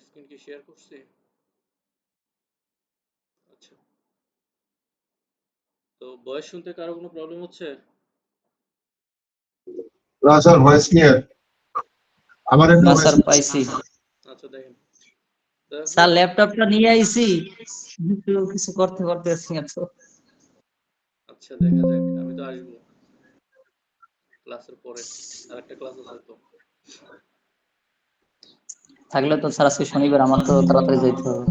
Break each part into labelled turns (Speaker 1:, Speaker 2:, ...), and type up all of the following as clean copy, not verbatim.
Speaker 1: Screen কি share করছি? আচ্ছা, তো ভয়েস শুনতে কারো কোনো প্রবলেম হচ্ছে?
Speaker 2: না স্যার, ভয়েস ক্লিয়ার। আমার এমনি
Speaker 3: না
Speaker 2: ভয়েস
Speaker 3: স্যার, পাইছি।
Speaker 1: আচ্ছা দেখেন,
Speaker 3: স্যার ল্যাপটপটা নিয়ে আইছি, কিছু করতে করতেছি না তো।
Speaker 1: আচ্ছা দেখা যাক, আমি তো আসবো ক্লাসের পরে, আর একটা ক্লাস আছে তো।
Speaker 3: থাকলে তো স্যার আজকে শনিবার, আমার তো তাড়াতাড়ি যেতে হবে।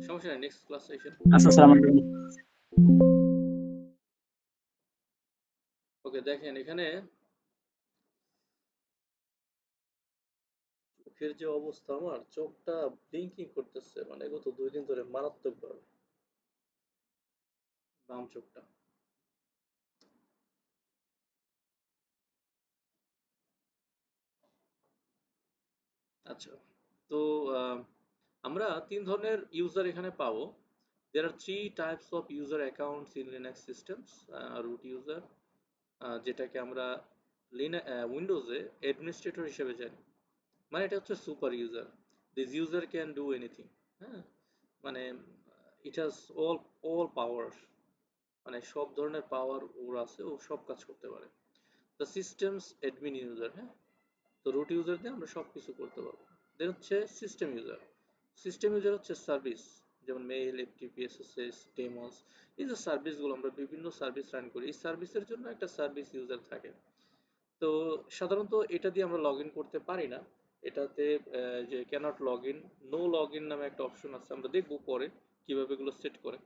Speaker 1: সমস্যা নেই, নেক্সট ক্লাস সেশন।
Speaker 3: আচ্ছা স্যার, আমার
Speaker 1: ওকে দেখেন, এখানে চোখের যে অবস্থা, আমার চোখটা ব্লিঙ্কিং করতেছে, মানে গত 2 দিন ধরে মারাত্মক ভাবে, বাম চোখটা। আচ্ছা, তো আমরা 3 ধরনের ইউজার এখানে পাবো। There are 3 types of user accounts in Linux systems. Root user, যেটাকে আমরা উইন্ডোজে অ্যাডমিনিস্ট্রেটর হিসেবে জানি, মানে এটা হচ্ছে super user. This user can do anything. হ্যাঁ, মানে ইট হ্যাজ অল পাওয়ার, মানে সব ধরনের পাওয়ার ওর আছে, ও সব কাজ করতে পারে। দ্য সিস্টেমস অ্যাডমিন ইউজার, হ্যাঁ, তো রুট ইউজার দিয়ে আমরা সব কিছু করতে পারবো। দেন হচ্ছে সিস্টেম ইউজার। সিস্টেম ইউজার হচ্ছে সার্ভিস, যেমন মেইল, এফটিপি, এসএসএস, ডেমোস, এই যে সার্ভিসগুলো, আমরা বিভিন্ন সার্ভিস রান করি, এই সার্ভিসের জন্য একটা সার্ভিস ইউজার থাকে। তো সাধারণত এটা দিয়ে আমরা লগ ইন করতে পারি না। এটাতে যে cannot log in, no log in নামে একটা অপশন আছে, আমরা দেখবো পরে কিভাবে এগুলো সেট করে।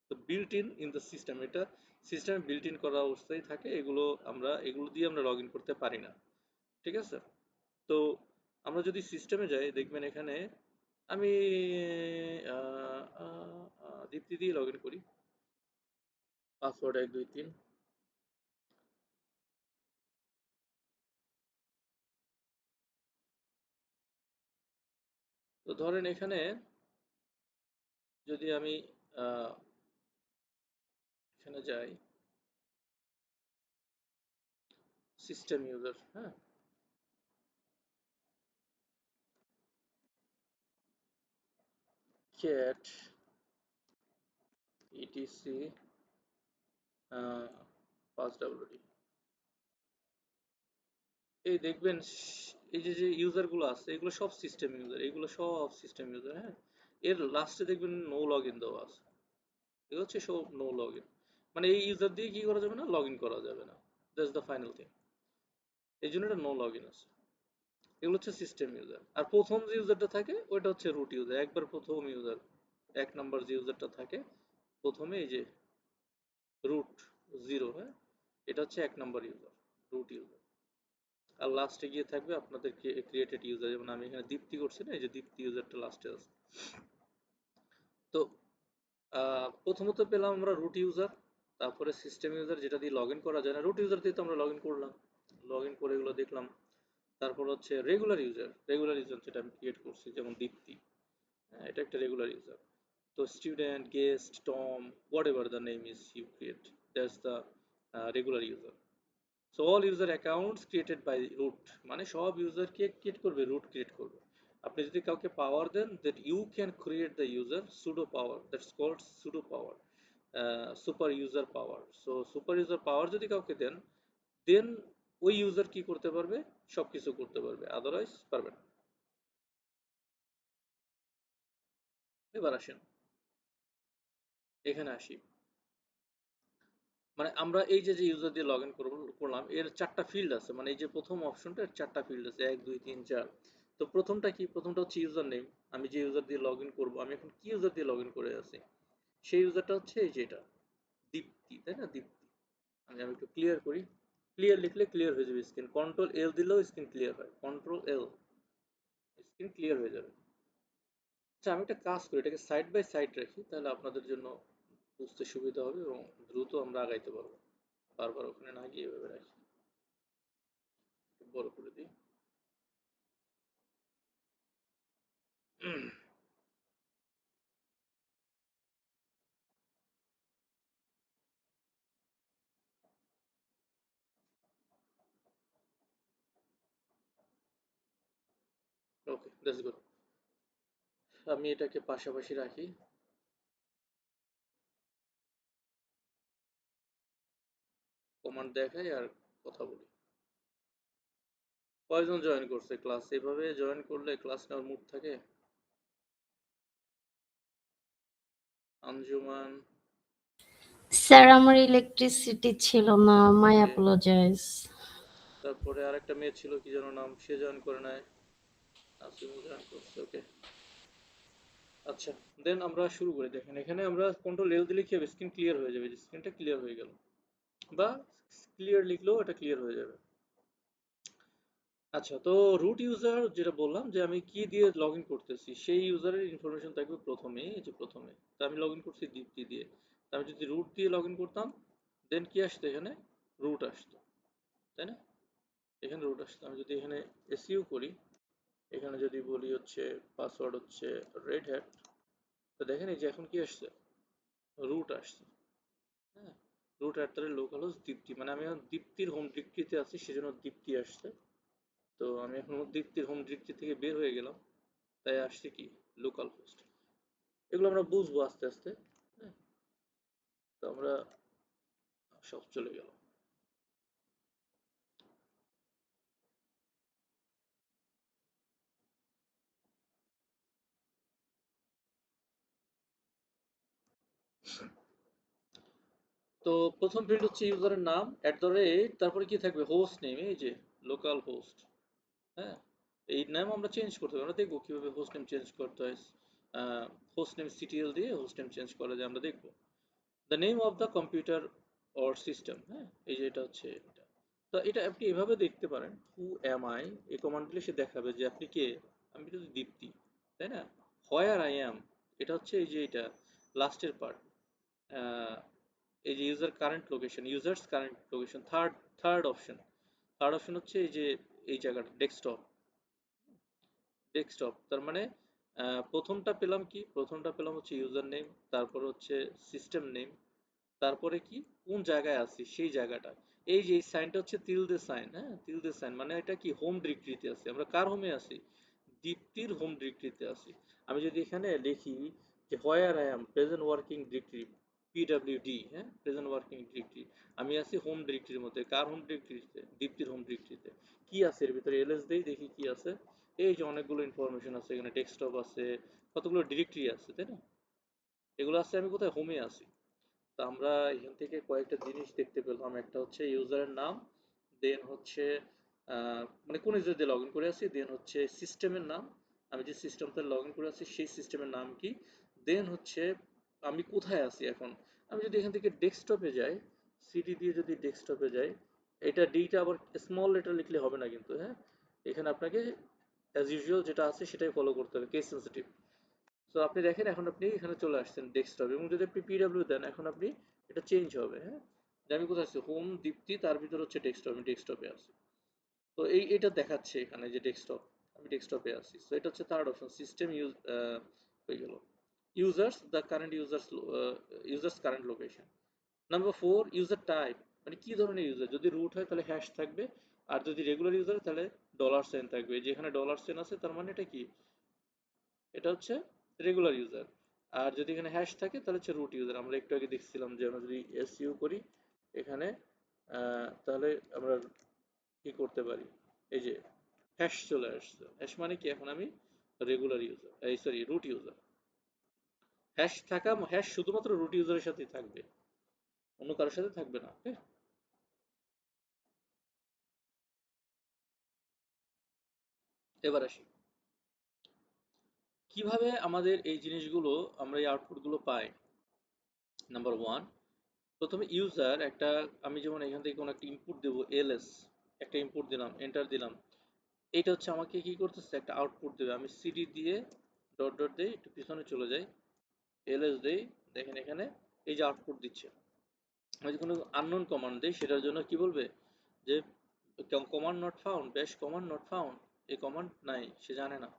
Speaker 1: তো বিল্ট ইন দ্য সিস্টেম, এটা সিস্টেমে বিল্ট ইন করা অবস্থায় থাকে, এগুলো দিয়ে আমরা লগ ইন করতে পারি না। ঠিক আছে, তো আমরা যদি সিস্টেমে যাই, দেখবেন এখানে আমি দীপ্তি দিয়ে লগ ইন করি, পাসওয়ার্ড 1 2 3। তো ধরেন এখানে যদি আমি এখানে যাই, সিস্টেম ইউজার, হ্যাঁ, cat etc passwd, এই দেখবেন এই যে যে ইউজার গুলো আছে, এগুলো সব সিস্টেম ইউজার, এগুলো সব সিস্টেম ইউজার। হ্যাঁ, এর লাস্টে দেখবেন নো লগ ইন দেওয়া আছে, এগুলো হচ্ছে সব নো লগ ইন, মানে এই ইউজার দিয়ে কি করা যাবে না, লগ ইন করা যাবে না। দ্যাটস দ্য ফাইনাল থিং, এই জন্য এটা নো লগ ইন আছে। এগুলো হচ্ছে সিস্টেম ইউজার। আর প্রথম যে ইউজারটা থাকে ওইটা হচ্ছে রুট ইউজার, একবার প্রথম ইউজার, 1 নম্বর যে ইউজারটা থাকে প্রথমে, এই যে রুট 0, হ্যাঁ, এটা হচ্ছে 1 নম্বর ইউজার, রুট ইউজার। আর লাস্টে গিয়ে থাকবে আপনাদের ক্রিয়েটেড ইউজার, যেমন আমি এখানে দীপ্তি করছি না, এই যে দীপ্তি ইউজারটা লাস্টে আছে। তো প্রথমত পেলাম আমরা রুট ইউজার, তারপরে সিস্টেম ইউজার যেটা দিয়ে লগ ইন করা যায় না, রুট ইউজার দিয়ে তো আমরা লগ ইন করলাম, লগ ইন করে এগুলো দেখলাম। তারপর হচ্ছে রেগুলার ইউজার, রেগুলার ইউজার যেটা আমি ক্রিয়েট করছি, যেমন দীপ্তি, এটা একটা রেগুলার ইউজার। তো student, guest, Tom, whatever the name is you create, that's the regular user. So all user accounts created by root, মানে সব ইউজারকে ক্রিয়েট করবে রুট, ক্রিয়েট করবে। আপনি যদি কাউকে পাওয়ার দেন, that you can create the user sudo power, that's called sudo power, super user power. So super user power যদি কাউকে দেন, দেন ওই ইউজার কি করতে পারবে, সবকিছু করতে পারবে, আদারওয়াইজ পারবে না। এবার আসেন, এখানে আসি, মানে আমরা এই যে যে ইউজার দিয়ে লগ ইন করলাম, এর 4টা ফিল্ড আছে, মানে এই যে প্রথম অপশনটা, এর 4টা ফিল্ড আছে, 1 2 3 4। তো প্রথমটা কি, প্রথমটা হচ্ছে ইউজার নেম, আমি যে ইউজার দিয়ে লগ ইন করবো, আমি এখন কি ইউজার দিয়ে লগ ইন করে আছি, সেই ইউজারটা হচ্ছে এই যে এটা দীপ্তি, তাই না, দীপ্তি। আমি একটু ক্লিয়ার করি, ক্লিয়ার লিখলে ক্লিয়ার হয়ে যাবে স্ক্রিন, কন্ট্রোল এল দিলেও স্ক্রিন ক্লিয়ার হয়, কন্ট্রোল এল, স্ক্রিন ক্লিয়ার হয়ে যাবে। আচ্ছা, আমি একটা কাজ করি, এটাকে সাইড বাই সাইড রাখি, তাহলে আপনাদের জন্য বুঝতে সুবিধা হবে এবং দ্রুত আমরা আগাইতে পারবো। বারবার ওখানে না গিয়ে এভাবে রাখি, বড় করে দিই। ও ওকে, দ্যাটস গুড। আমি এটাকে পাশাপাশি রাখি। কমান্ড দেখাই আর কথা বলি। কয়জন জয়েন করছে ক্লাস? এভাবে জয়েন করলে ক্লাস নেওয়ার মুড থাকে? আঞ্জুমান,
Speaker 4: স্যার আমার ইলেকট্রিসিটি ছিল না, মাই
Speaker 1: ওকে।
Speaker 4: অ্যাপোলোজাইজ।
Speaker 1: তারপরে আরেকটা মেয়ে ছিল, কি যেন নাম, সে জয়েন করে নাই। নাসিমও জয়েন করছে, ওকে। আচ্ছা, দেন আমরা শুরু করি। দেখেন এখানে আমরা কন্ট্রোল এল দিলে কি হবে, স্ক্রিন ক্লিয়ার হয়ে যাবে, স্ক্রিনটা ক্লিয়ার হয়ে গেল, বা ক্লিয়ার লিখলেও এটা ক্লিয়ার হয়ে যাবে। আচ্ছা, তো রুট ইউজার যেটা বললাম যে আমি কি দিয়ে লগ ইন করতেছি, সেই ইউজারের ইনফরমেশন থাকবে প্রথমে, এই যে প্রথমে। তো আমি লগ ইন করছি দীপ্তি দিয়ে। তো আমি যদি রুট দিয়ে লগ ইন করতাম, দেন কি আসতো, এখানে রুট আসতো, তাই না? এখানে রুট আসতো। আমি যদি এখানে এসইউ করি, এখানে যদি বলি হচ্ছে পাসওয়ার্ড হচ্ছে রেড হ্যাট, তো দেখেন এই যে এখন কি আসছে, রুট আসছে। হ্যাঁ, root at the local host Dipti, মানে আমি এখন দীপ্তির হোম ডিরেক্টরিতে আছি, সেজন্য দীপ্তি আসছে। তো আমি এখন দীপ্তির হোম ডিরেক্টরি থেকে বের হয়ে গেলাম, তাই আসছে কি লোকাল হোস্ট। এগুলো আমরা বুঝবো আস্তে আস্তে। হ্যাঁ, তো আমরা সব চলে গেল। তো প্রথম ফিল্ড হচ্ছে ইউজারের নাম @, তারপরে কি থাকবে, হোস্ট নেম, এই যে লোকাল হোস্ট। হ্যাঁ, এই নাম আমরা চেঞ্জ করতে পারি, আমরা দেখবো কিভাবে হোস্ট নেম চেঞ্জ করতে হয়। হোস্ট নেম সিটিএল দিয়ে হোস্ট নেম চেঞ্জ করা যায়, আমরা দেখবো। The name of the computer or system, হ্যাঁ, এই যে এটা হচ্ছে এটা। তো এটা আপনি এভাবে দেখতে পারেন, হু এম আই, এই কমান্ড দিলে সে দেখাবে যে আপনি কে। আমি যদি দীপ্তি, তাই না? হোয়ার আই অ্যাম, এটা হচ্ছে এই যে এটা লাস্টের পার্ট। এই যে user current location, users current location, third option. Third option হচ্ছে এই যে এই জায়গাটা ডেস্কটপ। ডেস্কটপ তার মানে প্রথমটা পেলাম কি, প্রথমটা পেলাম হচ্ছে ইউজার নেম, তারপর হচ্ছে সিস্টেম নেম, তারপরে কি কোন জায়গায় আছি সেই জায়গাটা। এই যে এই সাইনটা হচ্ছে তিলদে সাইন, হ্যাঁ, তিলদে সাইন মানে এটা কি হোম ডিরেক্টরিতে আছি। আমরা কার হোমে আছি? দীপ্তির হোম ডিরেক্টরিতে আছি। আমি যদি এখানে লিখি যে where I am present working directory, PWD, হ্যাঁ, প্রেজেন্ট ওয়ার্কিং ডিরেক্টরি, আমি আছি হোম ডিরেক্টরির মধ্যে। কার হোম ডিরেক্টরিতে? দীপ্তির হোম ডিরেক্টরিতে। কি আছে এর ভিতরে, এলএস দেই, দেখি কি আছে। এই যে অনেকগুলো ইনফরমেশন আছে এখানে, ডেস্কটপ আছে, কতগুলো ডিরেক্টরি আছে, তাই না? এগুলো আছে, আমি কোথায়, হোমে আছি। তো আমরা এখান থেকে কয়েকটা জিনিস দেখতে পেলাম। একটা হচ্ছে ইউজারের নাম, দেন হচ্ছে মানে কোন ইউজার দিয়ে লগ ইন করে আছি, দেন হচ্ছে সিস্টেমের নাম, আমি যে সিস্টেমটা লগ ইন করে আছি সেই সিস্টেমের নাম কি, দেন হচ্ছে আমি কোথায় আছি এখন। আমি যদি এখান থেকে ডেস্কটপে যাই, সিডি দিয়ে যদি ডেস্কটপে যাই, এটা ডিটা আবার স্মল লেটার লিখলে হবে না কিন্তু, হ্যাঁ, এখানে আপনাকে অ্যাজ ইউজুয়াল যেটা আছে সেটাই ফলো করতে হবে, কেস সেন্সিটিভ। সো আপনি দেখেন এখন আপনি এখানে চলে আসছেন ডেস্কটপ, এবং যদি আপনি পিডব্লিউ দেন এখন আপনি এটা চেঞ্জ হবে। হ্যাঁ, যে আমি কোথায় আছি, হোম দীপ্তি, তার ভিতর হচ্ছে ডেস্কটপ, আমি ডেস্কটপে আছি। তো এটা দেখাচ্ছে এখানে যে ডেস্কটপ, আমি ডেস্কটপে আছি। সো এটা হচ্ছে থার্ড অপশন, সিস্টেম ইউজ হয়ে গেল। Users, the current users current location. Number 4, user type, মানে কি ধরনের ইউজার। যদি রুট হয় তাহলে হ্যাশ থাকবে, আর যদি রেগুলার ইউজার তাহলে $সাইন থাকবে। যেখানে $সাইন আছে তার মানে এটা কি, এটা হচ্ছে রেগুলার ইউজার। আর যদি এখানে হ্যাশ থাকে তাহলে হচ্ছে রুট ইউজার। আমরা একটু আগে দেখছিলাম যে আমরা যদি এসইউ করি এখানে, তাহলে আমরা কি করতে পারি, এই যে হ্যাশ চলে আসছে। হ্যাশ মানে কি, এখন আমি রেগুলার ইউজার, এই সরি রুট ইউজার। হ্যাশ থাকা, হ্যাশ শুধুমাত্র রুট ইউজারের সাথেই থাকবে, অন্য কারোর সাথে থাকবে না। ওকে, এবার আসি কিভাবে আমাদের এই জিনিসগুলো, আমরা এই আউটপুটগুলো পাই। নাম্বার 1, প্রথমে ইউজার একটা, আমি যেমন এখান থেকে কোনো একটা ইনপুট দেবো, এলএস একটা ইনপুট দিলাম, এন্টার দিলাম, এটা হচ্ছে আমাকে কি করতেছে, একটা আউটপুট দেবে। আমি সিডি দিয়ে ডট ডট দেই, একটু পিছনে চলে যাই, এলএস দেই, দেখেন এখানে এই যে আউটপুট দিচ্ছে। আমি যদি কোনো আননোন কমান্ড দিই সেটার জন্য কি বলবে, যে কমান্ড নট ফাউন্ড, ব্যাশ কমান্ড নট ফাউন্ড, এই কমান্ড নাই, সে জানে না।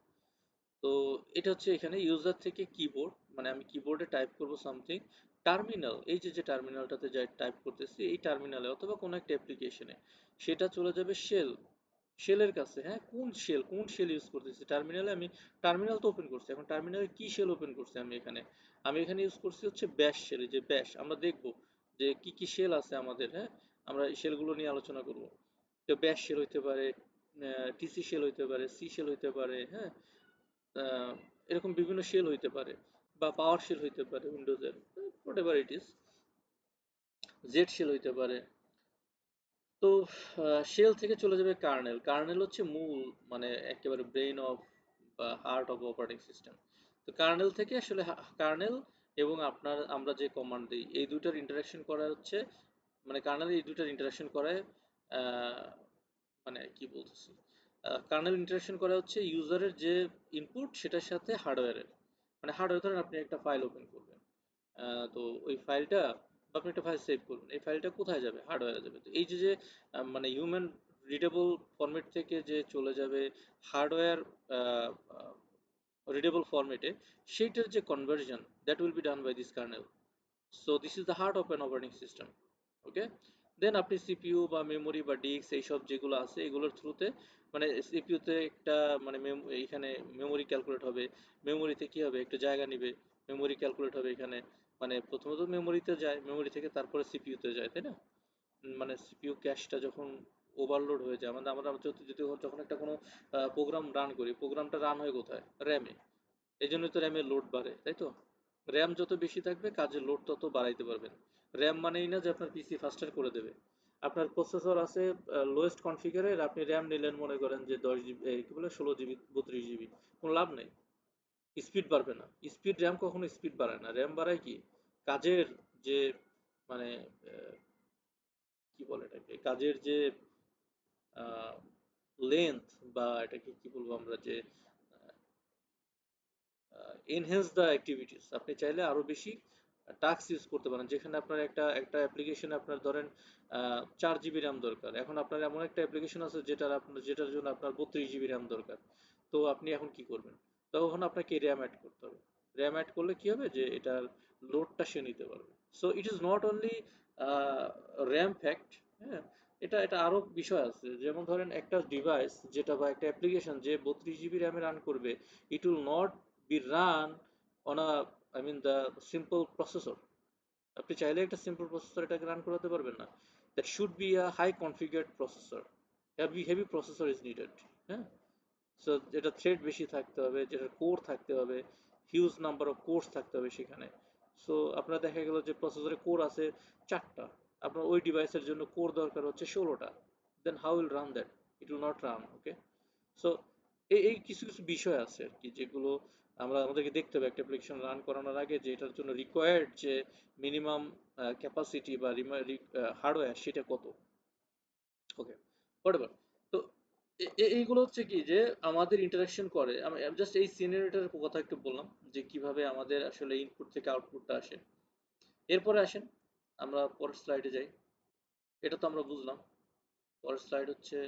Speaker 1: তো এটা হচ্ছে এখানে ইউজার থেকে কিবোর্ড, মানে আমি কিবোর্ডে টাইপ করব সামথিং, টার্মিনাল, এই যে যে টার্মিনালটাতে যাই টাইপ করতেছি, এই টার্মিনালে অথবা কোনো একটা অ্যাপ্লিকেশনে সেটা চলে যাবে শেল, শেলের কাছে, হ্যাঁ, কোন শেল ইউজ করতেছি টার্মিনালে। আমি টার্মিনাল তো ওপেন করছি, এখন টার্মিনালে কি শেল ওপেন করছি আমি এখানে ইউজ করছি হচ্ছে ব্যাশ শেল। যে ব্যাশ আমরা দেখব যে কি কি শেল আছে আমাদের, হ্যাঁ, আমরা এই শেলগুলো নিয়ে আলোচনা করব। তো ব্যাশ শেল হইতে পারে, টিসি শেল হইতে পারে, সি শেল হইতে পারে, হ্যাঁ, আহ, এরকম বিভিন্ন শেল হইতে পারে, বা পাওয়ার শেল হইতে পারে উইন্ডোজের, whatever it is, Z shell হইতে পারে। তো শেল থেকে চলে যাবে কার্নেল। কার্নেল হচ্ছে মূল, মানে একেবারে ব্রেইন অফ বা হার্ট অফ অপারেটিং সিস্টেম। তো কার্নেল থেকে আসলে কার্নেল এবং আমরা যে কমান্ড দিই এই দুইটার ইন্টারাকশন করা হচ্ছে, মানে কার্নেল এই দুইটার ইন্টারাকশন করায়, আহ, মানে কি বলতেছি, কার্নেল ইন্টারাকশন করা হচ্ছে ইউজারের যে ইনপুট সেটার সাথে হার্ডওয়্যারের। মানে হার্ডওয়্যার ধরেন আপনি একটা ফাইল ওপেন করবেন, তো ওই ফাইলটা, আপনি একটা ফাইল সেভ করবেন, এই ফাইলটা কোথায় যাবে? হার্ডওয়্যারে যাবে। তো এই যে মানে হিউম্যান রিডেবল ফরম্যাট থেকে যে চলে যাবে হার্ডওয়্যার রিডেবল ফরম্যাটে, সেইটার যে conversion, that will be done by this kernel. So this is the heart of an operating system. Okay, then আপনি সিপিইউ বা মেমোরি বা ডিস্ক এইসব যেগুলো আছে এগুলোর থ্রুতে, মানে সিপিইউতে একটা, মানে এখানে মেমোরি ক্যালকুলেট হবে, মেমোরিতে কি হবে, একটা জায়গা নিবে, মেমোরি ক্যালকুলেট হবে এখানে, মানে প্রথমত মেমোরিতে যায়, মেমোরি থেকে তারপরে সিপিইউতে যায়, তাই না? মানে সিপিইউ ক্যাশটা যখন ওভারলোড হয়ে যায়, মানে আমরা যদি যখন একটা কোনো প্রোগ্রাম রান করি, প্রোগ্রামটা রান হয় কোথায়? র্যামে। এই জন্যই তো র্যামের লোড বাড়ে, তাই তো? র্যাম যত বেশি থাকবে কাজের লোড তত বাড়াইতে পারবেন। র্যাম মানেই না যে আপনার পিসি ফাস্টার করে দেবে। আপনার প্রসেসর আছে লোয়েস্ট কনফিগারের, আপনি র্যাম নিলেন মনে করেন যে 10 জিবি, কি বলে, 16 জিবি, 32 জিবি, কোনো লাভ নেই, স্পিড বাড়বে না। র্যাম কখনো স্পিড বাড়ায় না, র্যাম বাড়ায় কি, কাজের যে, মানে কি বলে এটাকে, কাজের যে লেন্থ, বা এটাকে কি বলবো আমরা, যে এনহ্যান্স দ্য অ্যাক্টিভিটিস, আপনি চাইলে আরো বেশি টাস্ক ইউজ করতে পারেন। যেখানে আপনার একটা একটা অ্যাপ্লিকেশন আপনার ধরেন 4 জিবি র্যাম দরকার, এখন আপনার এমন একটা অ্যাপ্লিকেশন আছে যেটার জন্য আপনার 32 জিবি র্যাম দরকার। তো আপনি এখন কি করবেন? তখন আপনাকে র্যাম অ্যাড করতে হবে। র্যাম অ্যাড করলে কি হবে, যে এটার লোডটা সে নিতে পারবে। So it is not only RAM fact, হ্যাঁ, এটা এটা আরো বিষয় আছে। যেমন ধরেন একটা ডিভাইস যেটা, বা একটা অ্যাপ্লিকেশন যে 32 জিবি র্যামে রান করবে, it will not be run on a, I mean the simple processor. আপনি চাইলে একটা সিম্পল প্রসেসর এটাকে রান করাতে পারবেন না। That should be a high configured processor, heavy processor is needed, হ্যাঁ। সো যেটা থ্রেড বেশি থাকতে হবে, যেটা কোর থাকতে হবে, হিউজ নাম্বার অফ কোর্স থাকতে হবে সেখানে। সো আপনার দেখা গেল যে প্রসেসরে কোর আছে 4টা, আপনার ওই ডিভাইসের জন্য কোর দরকার হচ্ছে 16টা, then how will run that? It will not run, okay. So এই কিছু কিছু বিষয় আছে আর কি, যেগুলো আমাদেরকে দেখতে হবে একটা অ্যাপ্লিকেশন রান করানোর আগে, যে এটার জন্য রিকোয়ার্ড যে মিনিমাম ক্যাপাসিটি বা হার্ডওয়্যার সেটা কত। ওকে, হোয়াটএভার। তো এইগুলো হচ্ছে কি, যে আমাদের ইন্টারাকশন করে। আমি জাস্ট এই সিনারিওটার কথা একটু বললাম, যে কিভাবে আমাদের আসলে ইনপুট থেকে আউটপুটটা আসে। এরপরে আসেন আমরা পরের স্লাইডে যাই। এটা তো আমরা বুঝলাম। পরের স্লাইড হচ্ছে,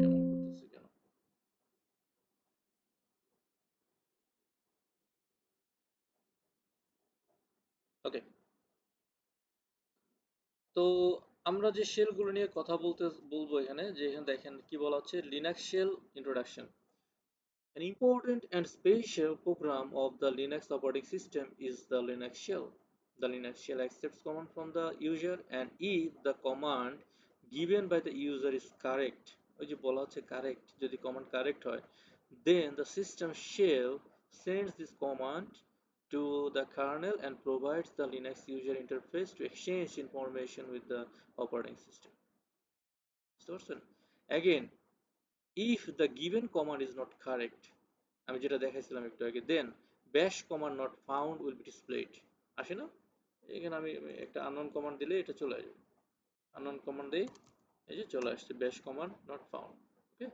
Speaker 1: এমন করতেছে কেন? ওকে, তো আমরা যে শেলগুলো নিয়ে কথা বলবো এখানে, যে এখানে দেখেন কি বলা হচ্ছে, Linux shell introduction. An important and special program of the Linux operating system is the Linux shell. The Linux shell accepts command from the user, and if the command given by the user is correct, ওই যে বলা হচ্ছে correct, যদি command correct হয়, then the system shell sends this command to the kernel and provides the Linux user interface to exchange information with the operating system. বুঝতে পারছেন? Again, if the given command is not correct, আমি যেটা দেখাইছিলাম একটু আগে, দেন bash command not found will be displayed, আসে না? এখানে আমি একটা আননোন কমান্ড দিলে এটা চলে আসবে, আননোন কমান্ড দেই, এই যে চলে আসছে bash command not found। ওকে,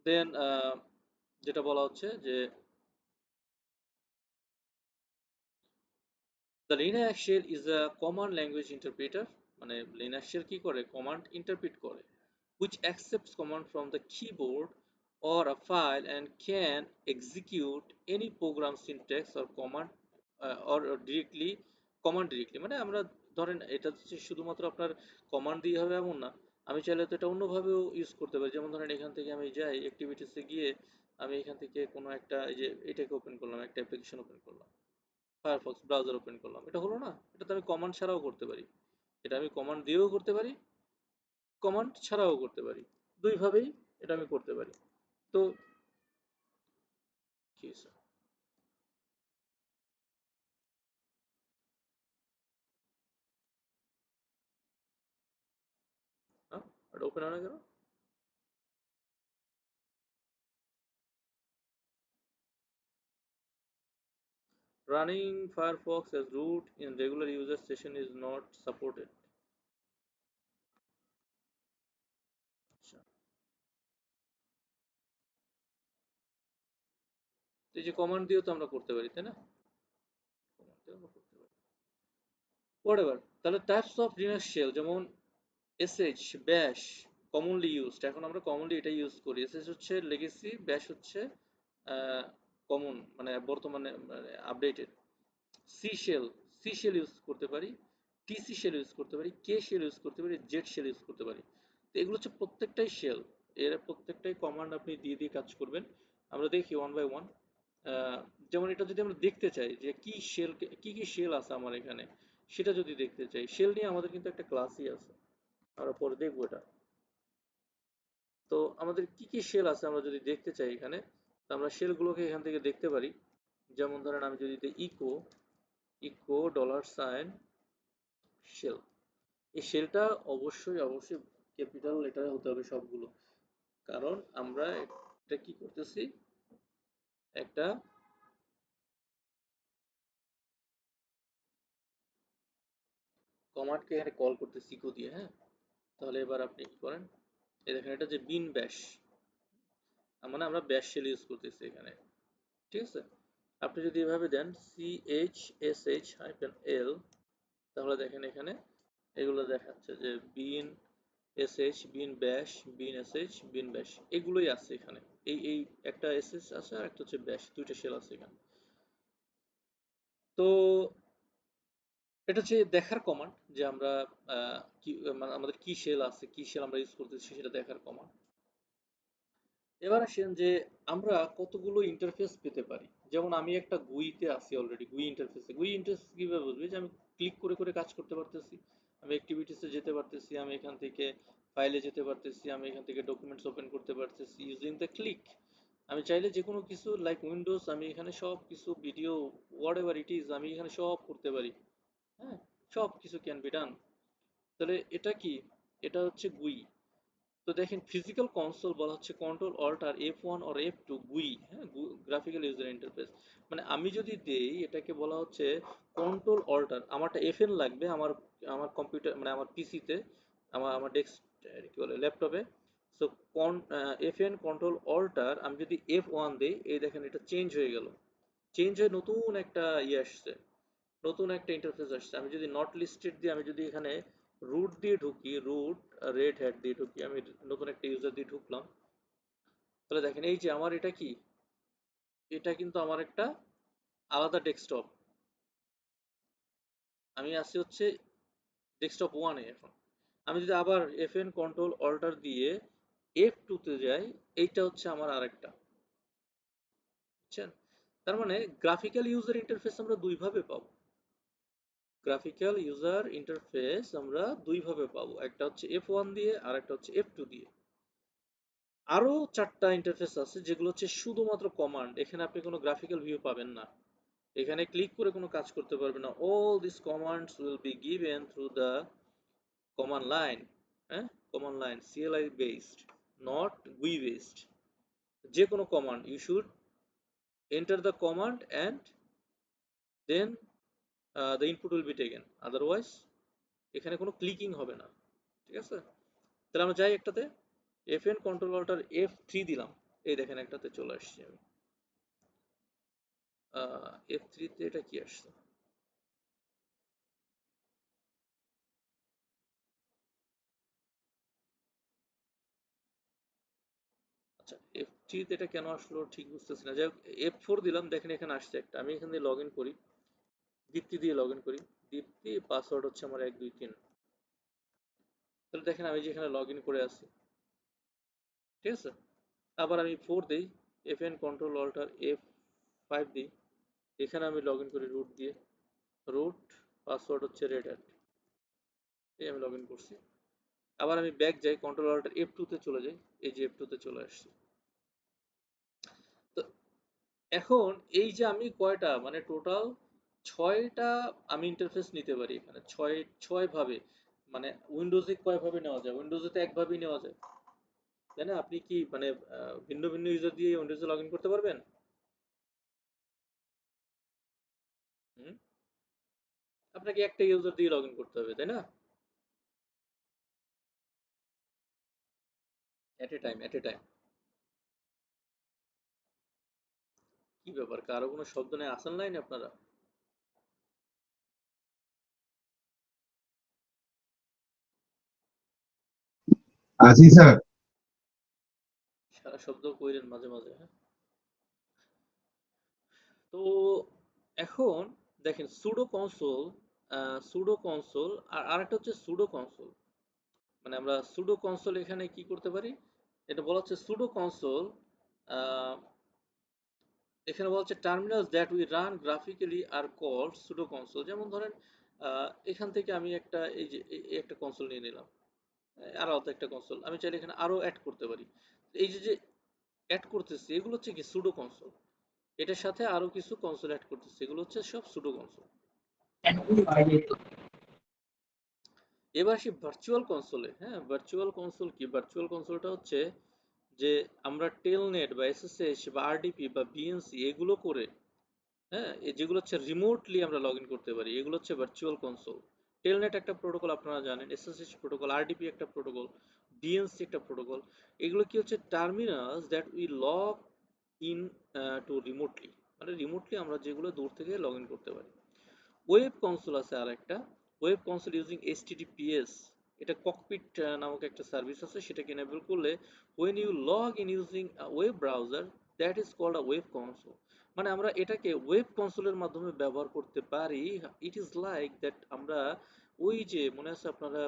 Speaker 1: দেন যেটা বলা হচ্ছে যে the Linux shell is a command language interpreter, মানে Linux shell কি করে, কমান্ড ইন্টারপ্রিট করে, which accepts command from the keyboard or a file and can execute any program syntax or command or directly command directly মানে আমরা ধরেন এটা হচ্ছে শুধুমাত্র আপনার কমান্ড দিয়ে হবে এমন না, আমি চাইলে তো এটা অন্যভাবেও ইউজ করতে পারি। যেমন ধরেন এখান থেকে আমি যাই অ্যাক্টিভিটিসে গিয়ে আমি এখান থেকে কোনো একটা এই যে এটাকে ওপেন করলাম, একটা অ্যাপ্লিকেশন ওপেন করলাম, ফায়ারফক্স ব্রাউজার ওপেন করলাম, এটা হলো না? এটা তো আমি কমান্ড ছাড়াও করতে পারি, এটা আমি কমান্ড দিয়েও করতে পারি, কমান্ড ছাড়াও করতে পারি, দুইভাবেই এটা আমি করতে পারি। তো কি হয়েছে? হ্যাঁ, এটা ওপেন হয় না কেন? Running Firefox as root in regular user session is not supported. আচ্ছা, তো এই যে কমান্ড দিয়েও তো আমরা করতে পারি, তাই না? কমান্ড দিয়েও আমরা করতে পারি। Whatever. তাহলে টাইপস অফ লিনাক্স শেল যেমন sh, bash, commonly used. এখন আমরা কমনলি এটা ইউজ করি। sh হচ্ছে লেগেসি, bash হচ্ছে কমন মানে বর্তমানে মানে updated. C shell, C shell use করতে পারি, টিসি শেল ইউজ করতে পারি, কে শেল ইউজ করতে পারি, জেড শেল ইউজ করতে পারি। তো এগুলো হচ্ছে প্রত্যেকটাই শেল, এর প্রত্যেকটাই কমান্ড আপনি দিয়ে দিয়ে কাজ করবেন। আমরা দেখি ওয়ান বাই ওয়ান। যেমন এটা যদি আমরা দেখতে চাই যে কি শেল, কি কি শেল আছে আমার এখানে, সেটা যদি দেখতে চাই, শেল নিয়ে আমাদের কিন্তু একটা ক্লাসই আছে, আমরা পরে দেখবো এটা। তো আমাদের কি কি শেল আছে আমরা যদি দেখতে চাই এখানে, তো আমরা শেলগুলোকে এখান থেকে দেখতে পারি। যেমন ধরেন আমি যদি echo echo dollar sign shell, এই শেলটা অবশ্যই অবশ্যই ক্যাপিটাল লেটারে হতে হবে সবগুলো, কারণ আমরা এটা কি করতেছি, একটা কমান্ডকে এখানে কল করতেছি ইকো দিয়ে, হ্যাঁ। তাহলে এবার আপনি কি করেন, এই দেখেন এটা যে বিন ব্যাশ, মানে আমরা ব্যাশ শেল ইউজ করতেছি এখানে, ঠিক আছে। আপনি যদি এভাবে দেন CHSH-L, তাহলে দেখেন এখানে এগুলো দেখাচ্ছে যে বিন এসএইচ, বিন ব্যাশ, বিন এসএইচ, বিন ব্যাশ, এগুলোই আছে এখানে। এই একটা এসএইচ আছে আর একটা হচ্ছে ব্যাশ, দুইটা শেল আছে এখানে। তো এটা হচ্ছে দেখার কমান্ড যে আমরা কি মানে আমাদের কি শেল আছে, কি শেল আমরা ইউজ করতেছি সেটা দেখার কমান্ড। এবার আসেন যে আমরা কতগুলো ইন্টারফেস পেতে পারি। যেমন আমি একটা গুইতে আছি অলরেডি, গুই ইন্টারফেসে। গুই ইন্টারফেস কিভাবে বুঝবি, যে আমি ক্লিক করে করে কাজ করতে পারতেছি, আমি অ্যাক্টিভিটিসে যেতে পারতেছি, আমি এখান থেকে ফাইলে যেতে পারতেছি, আমি এখান থেকে ডকুমেন্টস ওপেন করতে পারতেছি ইউজিং দ্য ক্লিক। আমি চাইলে যে কোনো কিছু লাইক উইন্ডোজ, আমি এখানে সব কিছু video what ever it is আমি এখানে সব করতে পারি, হ্যাঁ, সব কিছু ক্যান বি ডান। তাহলে এটা কি, এটা হচ্ছে গুই। তো দেখেন ফিজিক্যাল কনসোল বলা হচ্ছে control alt R F1 or F2 গুই, হ্যাঁ, গ্রাফিক্যাল ইউজার ইন্টারফেস। মানে আমি যদি দেই এটাকে বলা হচ্ছে কন্ট্রোল অল্টার, আমারটা FN লাগবে আমার, আমার কম্পিউটার মানে আমার পিসিতে, আমার আমার ডেস্ক কি বলে ল্যাপটপে। সো FN কন্ট্রোল অল্টার আমি যদি F1 দেই, এই দেখেন এটা চেঞ্জ হয়ে গেল, চেঞ্জ হয়ে নতুন একটা ইয়ে আসছে, নতুন একটা ইন্টারফেস আসছে। আমি যদি নট লিস্টেড দিয়ে আমি যদি এখানে রুট দিয়ে ঢুকি, রুট রেড হ্যাট দিয়ে ঢুকি, আমি নতুন একটা ইউজার দিয়ে ঢুকলাম, তাহলে দেখেন এই যে আমার এটা কি, এটা কিন্তু আমার একটা আলাদা ডেস্কটপ, আমি আছি হচ্ছে ডেস্কটপ 1-এ এখন। আমি যদি আবার FN কন্ট্রোল অল্টার দিয়ে F2 তে যাই, এইটা হচ্ছে আমার আরেকটা, বুঝছেন? তার মানে গ্রাফিক্যাল ইউজার ইন্টারফেস আমরা দুই ভাবে পাবো, গ্রাফিক্যাল ইউজার ইন্টারফেস আমরা দুই ভাবে পাবো, একটা হচ্ছে F1 দিয়ে আর একটা হচ্ছে F2 দিয়ে। আরো চারটা ইন্টারফেস আছে যেগুলো হচ্ছে শুধুমাত্র কমান্ড, এখানে আপনি কোনো গ্রাফিক্যাল ভিউ পাবেন না, এখানে ক্লিক করে কোনো কাজ করতে পারবেন না। All this commands will be given through the command line, হ্যাঁ, command line CLI based, not GUI based. যে কোনো command you should enter the command and then the input will be taken, otherwise এখানে কোনো clicking হবে না, ঠিক আছে। তাহলে আমরা যাই একটাতে, FN কন্ট্রোল অল্টার F3 দিলাম, এই দেখেন একটাতে চলে আসছি আমি। F3 তে এটা কি আসছে, আচ্ছা F3 তে এটা কেন আসলো ঠিক বুঝতেছি না। যাই হোক F4 দিলাম, দেখেন এখানে আসছে একটা, আমি এখান দিয়ে লগ ইন করি, দীপ্তি দিয়ে লগ ইন করি, কি, পাসওয়ার্ড হচ্ছে আমার 123। তাহলে দেখেন আমি যেখানে লগ ইন করে আছি, ঠিক আছে। আবার আমি 4 দিই, FN কন্ট্রোল অল্টার F5 দিই, এখানে আমি লগ ইন করি রুট দিয়ে, রুট পাসওয়ার্ড হচ্ছে রেড হ্যাট, এই আমি লগ ইন করছি। আবার আমি ব্যাক যাই, কন্ট্রোল অল্টার F2 তে চলে যাই, এই যে F2 তে চলে আসছি। তো এখন এই যে আমি কয়টা মানে টোটাল 6টা আমি ইন্টারফেস নিতে পারি এখানে, 6 ভাবে। মানে উইন্ডোজে কয় ভাবে নেওয়া যায়, উইন্ডোজে তো একভাবেই নেওয়া যায়, তাই না? আপনি কি মানে ভিন্ন ভিন্ন ইউজার দিয়ে উইন্ডোজে লগ ইন করতে পারবেন? হুম, আপনাকে একটা ইউজার দিয়ে লগ ইন করতে হবে, তাই না? At a time, at a time. কি ব্যাপার, কারো কোনো শব্দ নেই আসান লাইন আপনারা?
Speaker 2: আছি স্যার।
Speaker 1: সারা শব্দ কইলেন মাঝে মাঝে, হ্যাঁ। তো এখন দেখেন সুডো কনসোল আর আরেকটা হচ্ছে সুডো কনসোল। মানে আমরা সুডো কনসোল এখানে কি করতে পারি, এটা বলা হচ্ছে সুডো কনসোল। এখানে বলা হচ্ছে terminals that we run graphically are called pseudo console. যেমন ধরেন এখান থেকে আমি একটা এই যে এই একটা কনসোল নিয়ে নিলাম, আর আলাদা একটা কনসোল আমি চাইলে এখানে আরো অ্যাড করতে পারি। এই যে যে অ্যাড করতেছি এগুলো হচ্ছে কি সুডো কনসোল, এটার সাথে আরো কিছু কনসোল অ্যাড করতেছি, এগুলো হচ্ছে সব সুডো কনসোল। এবার আসি ভার্চুয়াল কনসোলে। হ্যাঁ, ভার্চুয়াল কনসোল কি, ভার্চুয়াল কনসোলটা হচ্ছে যে আমরা টেলনেট বা এসএসএস বা আরডিপি বা বিএনসি এগুলো করে, হ্যাঁ, যেগুলো হচ্ছে রিমোটলি আমরা লগ ইন করতে পারি, এগুলো হচ্ছে ভার্চুয়াল কনসোল। টেলনেট একটা প্রোটোকল আপনারা জানেন, এসএসএস প্রোটোকল, আরডিপি একটা প্রোটোকল, বিএনসি একটা প্রোটোকল। এগুলো কি হচ্ছে terminals that we log in to remotely, মানে রিমোটলি আমরা যেগুলো দূর থেকে লগ ইন করতে পারি। ওয়েব কনসোল আছে আরেকটা, ওয়েব কনসোল ইউজিং HTTPS, এটা ককপিট নামক একটা সার্ভিস আছে, সেটাকে এনেবল করলে when you log in using a web browser that is called a web console। মানে আমরা এটাকে ওয়েব কনসোলের মাধ্যমে ব্যবহার করতে পারি। ইট ইজ লাইক দ্যাট আমরা ওই যে মনে আছে আপনারা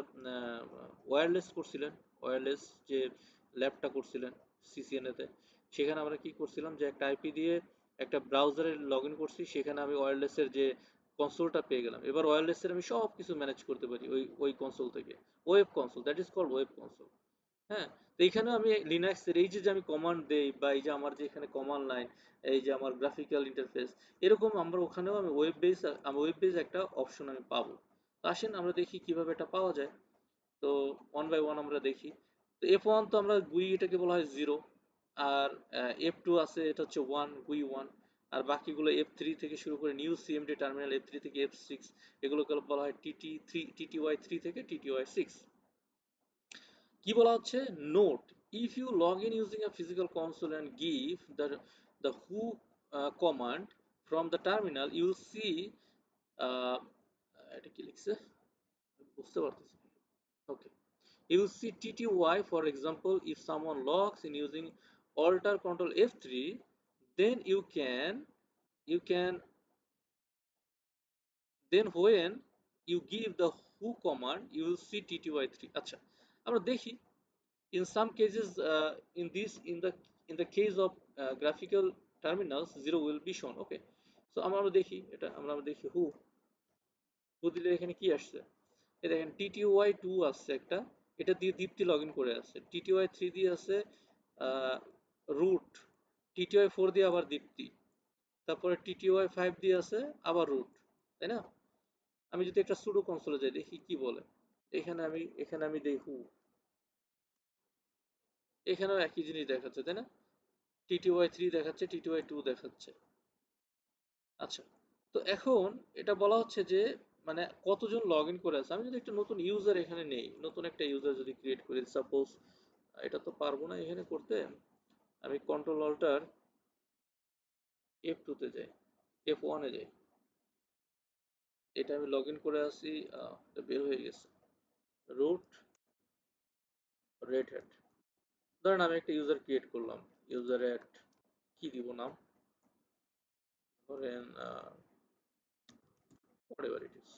Speaker 1: ওয়্যারলেস করছিলেন, ওয়্যারলেস যে ল্যাবটা করছিলেন CCNA তে, সেখানে আমরা কি করছিলাম যে একটা আইপি দিয়ে একটা ব্রাউজারে লগ ইন করছি, সেখানে আমি ওয়্যারলেসের যে কনসোলটা পেয়ে গেলাম। এবার ওয়্যারলেসের আমি সব কিছু ম্যানেজ করতে পারি ওই ওই কনসোল থেকে। Web console, that is called web console. হ্যাঁ, তো এইখানে আমি লিনাক্সের এই যে আমি কমান্ড দেই বা এই যে আমার যে এখানে কমান্ড লাইন, এই যে আমার গ্রাফিক্যাল ইন্টারফেস, এরকম আমরা ওখানেও আমি ওয়েব বেস একটা অপশন আমি পাবো। তো আসেন আমরা দেখি কিভাবে এটা পাওয়া যায়। তো ওয়ান বাই ওয়ান আমরা দেখি। তো F1 তো আমরা GUI, এটাকে বলা হয় 0। আর F2 আছে, এটা হচ্ছে 1, GUI 1। আর বাকিগুলো F3 থেকে শুরু করে নিউ সিএমডি টার্মিনাল F3 থেকে F6, এগুলোকে বলা হয় TTY3 থেকে TTY6। কি বলা হচ্ছে, note, if you log in using a physical console and give the who command from the terminal you see, এটা কি লিখছে বুঝতে পারতেছি। ওকে, you see TTY, for example, if someone logs in using Alter Control F3, then you can then when you give the who command, you will see TTY3। আচ্ছা, আমরা দেখি in some cases, in the case of graphical terminals 0 will be shown। okay, so আমরা দেখি এটা, আমরা দেখি who দিলে এখানে কি আসছে। এই দেখেন TTY2 আসছে একটা, এটা দিয়ে দীপ্তি লগ ইন করে আছে। TTY3 দিয়ে আছে রুট, TTY4 দিয়ে আবার দীপ্তি, তারপরে TTY5 দিয়ে আছে আবার রুট, তাই না? আমি যদি একটা সুডো কনসোলে যাই দেখি কি বলে। এখানে আমি দেখি এখানেও একই জিনিস দেখাচ্ছে, তাই না? TTY3 দেখাচ্ছে, TTY2 দেখাচ্ছে। আচ্ছা, তো এখন এটা বলা হচ্ছে যে মানে কতজন লগ ইন করে আছে। আমি যদি একটা নতুন ইউজার এখানে নেই, নতুন একটা ইউজার যদি ক্রিয়েট করি, সাপোজ এটা তো পারবো না এখানে করতে, আমি কন্ট্রোল অল্টার F2 তে যাই, F1 এ যাই, এটা আমি লগ ইন করে আসি, এটা বের হয়ে গেছে, রুট রেড হ্যাট। ধরেন আমি একটা ইউজার ক্রিয়েট করলাম, ইউজার অ্যাড কি দিব নাম, ধরেন whatever it is,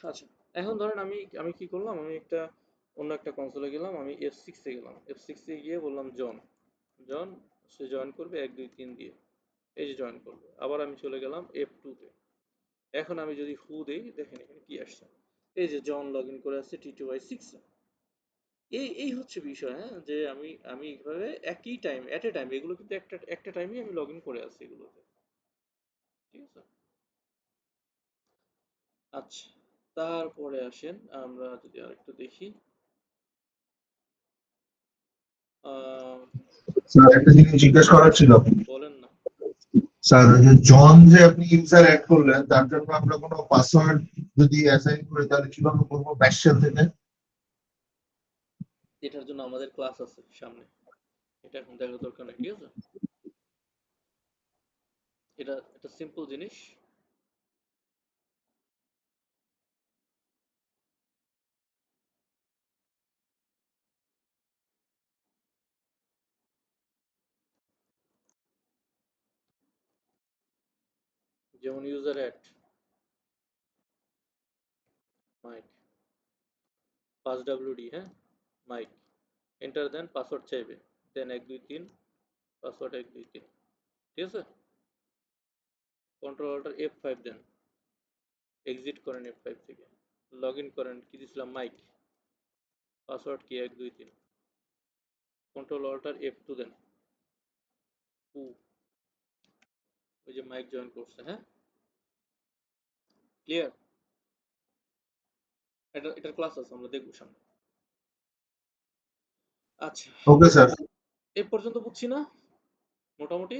Speaker 1: আচ্ছা, এখন ধরেন আমি আমি কি করলাম, আমি একটা অন্য একটা কনসোলে গেলাম, আমি F6 এ গেলাম, F6 এ গিয়ে বললাম জন, জন, সে জয়েন করবে 1 2 3 দিয়ে, এই যে জয়েন করবে। আবার আমি চলে গেলাম F2 তে। এখন আমি যদি হু দেই, দেখেন এখানে কি আসছে, এই যে জন লগ ইন করে আসছে T2Y6 এ। এই হচ্ছে বিষয়, হ্যাঁ, যে আমি আমি এইভাবে একই টাইম এট এ টাইম এগুলো কিন্তু একটা একটা টাইমে আমি লগ ইন করে আসছি এগুলোতে, ঠিক আছে। আচ্ছা, তারপরে আসেন আমরা যদি আরেকটু দেখি, আহ,
Speaker 2: স্যার একটা জিনিস জিজ্ঞেস করার ছিল।
Speaker 1: বলেন না।
Speaker 2: স্যার জন যে আপনি ইউজার অ্যাড করলেন তার জন্য আমরা কোনো পাসওয়ার্ড যদি অ্যাসাইন করি তাহলে কিভাবে করবো ব্যাশ শেল থেকে?
Speaker 1: এটার জন্য আমাদের ক্লাস আছে সামনে, এটা এখন দেখার দরকার নেই, ঠিক আছে। এটা একটা সিম্পল জিনিস। যেমন ইউজার অ্যাড মাইক, 5WD, হ্যাঁ, মাইক, এন্টার দেন, পাসওয়ার্ড চাইবে, দেন 1 2 3, পাসওয়ার্ড 1 2 3, ঠিক আছে। কন্ট্রোল অল্টার F5 দেন, এক্সিট করেন F5 থেকে, লগ ইন করেন, কি দিছিলাম, মাইক, পাসওয়ার্ড কি 1 2 3, কন্ট্রোল অল্টার F2 দেন, উ, ওই যে মাইক জয়েন করছে, হ্যাঁ, ক্লিয়ার। এটার ক্লাস আছে, আমরা দেখবো সামনে। আচ্ছা,
Speaker 2: ওকে স্যার।
Speaker 1: এই পর্যন্ত বুঝছি না মোটামুটি।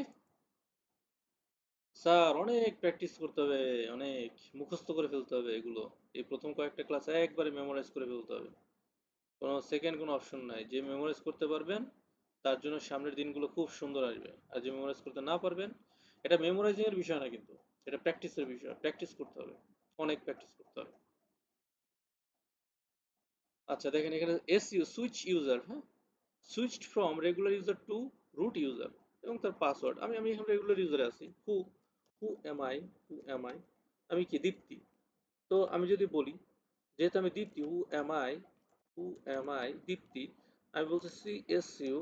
Speaker 1: স্যার অনেক প্র্যাকটিস করতে হবে, অনেক মুখস্থ করে ফেলতে হবে এগুলো। এই প্রথম কয়েকটা ক্লাস একবারে মেমোরাইজ করে ফেলতে হবে, কোনো সেকেন্ড কোনো অপশন নাই। যে মেমোরাইজ করতে পারবেন তার জন্য সামনের দিনগুলো খুব সুন্দর আসবে, আর যে মেমোরাইজ করতে না পারবেন, এটা মেমোরাইজিং এর বিষয় না কিন্তু, এটা প্র্যাকটিসের বিষয়, প্র্যাকটিস করতে হবে, অনেক প্র্যাকটিস করতে হবে। আচ্ছা দেখেন এখানে এসইউ সুইচ ইউজার, হ্যাঁ, switched from regular user to root user, এবং তার পাসওয়ার্ড, আমি আমি এখন রেগুলার ইউজারে আছি। Who, who am I, who am I, আমি কি দীপ্তি। তো আমি যদি বলি, যেহেতু আমি দীপ্তি, হু এম আই দীপ্তি, আমি বলতেছি SU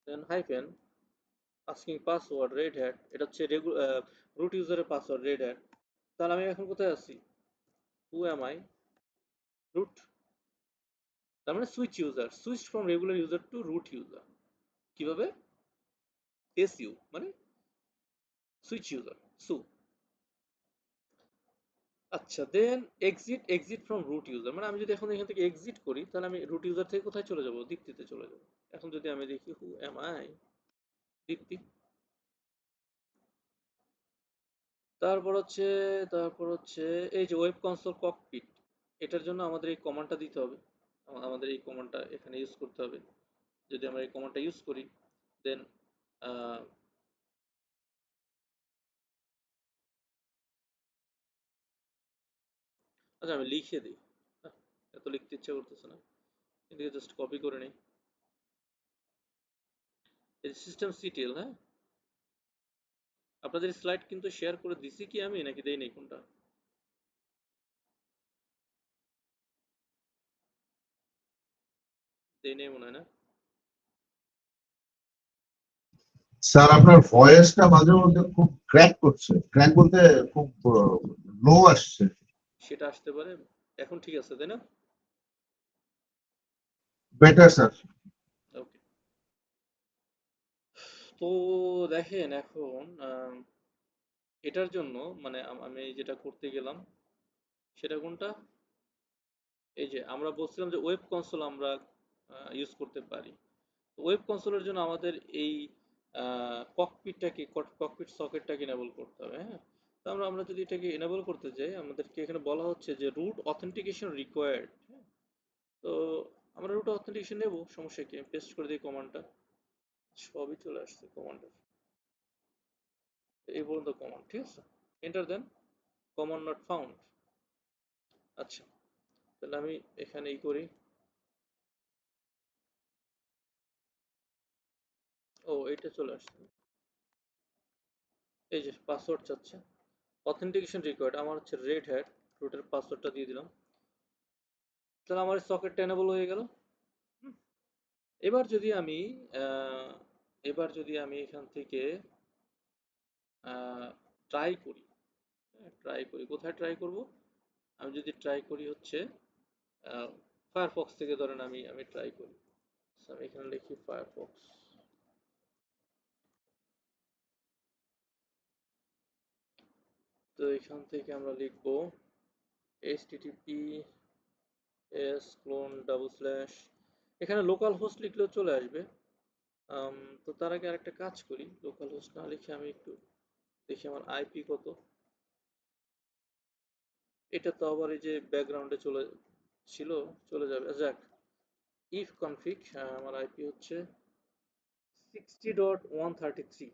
Speaker 1: then hyphen asking password Red Hat, এটা হচ্ছে রুট ইউজারের পাসওয়ার্ড রেড হ্যাট। তাহলে আমি এখন কোথায় আছি, হু এম আই রুট, তার মানে switch user, switch from regular user to root user, কিভাবে, এসইউ মানে সুইচ ইউজার, সু। আচ্ছা then exit, exit from root user, মানে আমি যদি এখন এখান থেকে এক্সিট করি তাহলে আমি রুট ইউজার থেকে কোথায় চলে যাব, দীপ্তিতে চলে যাব। এখন যদি আমি দেখি হু এম আই দীপ্তি, তারপর হচ্ছে, তারপর হচ্ছে এই যে ওয়েব কনসোল ককপিট, এটার জন্য আমাদের এই কমান্ডটা দিতে হবে, আমাদের এই কমান্ডটা এখানে ইউজ করতে হবে। যদি আমরা এই কমান্ডটা ইউজ করি দেন আচ্ছা আমি লিখে দিই, আহ, এত লিখতে ইচ্ছা করতেছে না, এদিকে জাস্ট কপি করে নিই। এই সিস্টেম সিটিএল, হ্যাঁ, আপনাদের স্লাইড কিন্তু শেয়ার করে দিছি কি আমি, নাকি দেই নাই কোনটা, দেই নাই মনে হয় না।
Speaker 2: স্যার আপনার ভয়েসটা মাঝে মধ্যে খুব ক্র্যাক করছে, ক্র্যাক বলতে খুব লো আসছে।
Speaker 1: সেটা আসতে পারে। এখন ঠিক আছে তাই না?
Speaker 2: Better sir.
Speaker 1: ওকে। তো দেখেন এখন এটার জন্য মানে আমি যেটা করতে গেলাম সেটা কোনটা, এই যে আমরা বলছিলাম যে ওয়েব কনসোল আমরা ইউজ করতে পারি। ওয়েব কনসোলের জন্য আমাদের এই ককপিটটাকে, ককপিট সকেটটাকে এনেবল করতে হবে, হ্যাঁ। তো আমরা আমরা যদি এটাকে এনেবল করতে যাই, আমাদেরকে এখানে বলা হচ্ছে যে রুট অথেন্টিকেশন রিকোয়ার্ড, হ্যাঁ। তো আমরা রুট অথেন্টিকেশন নেব, সমস্যা কি, পেস্ট করে দিই কমান্ডটা, সবই চলে আসছে কমান্ডের, এই পর্যন্ত কমান্ড, ঠিক আছে। Enter then, command not found. আচ্ছা, তাহলে আমি এখানে ই করি, ও এইটা চলে আসছে, এই যে পাসওয়ার্ড চাচ্ছে, অথেন্টিকেশন রিকোয়ার্ড আমার হচ্ছে রেড হ্যাট রুটের পাসওয়ার্ডটা দিয়ে দিলাম, তাহলে আমার সকেটটা এনেবল হয়ে গেল। এবার যদি আমি এখান থেকে ট্রাই করি কোথায় ট্রাই করব? আমি যদি ট্রাই করি হচ্ছে ফায়ারফক্স থেকে, ধরেন আমি ট্রাই করি। আমি এখানে লিখি ফায়ারফক্স, তো এখান থেকে আমরা লিখব https clone/, এখানে লোকাল হোস্ট লিখলেও চলে আসবে। তো তার আগে আরেকটা কাজ করি, লোকাল হোস্ট না লিখে আমি একটু দেখি আমার আইপি কত। এটা তো আবার এই যে ব্যাকগ্রাউন্ডে চলে যাবে। যাক, if config, আমার আইপি হচ্ছে 60.133,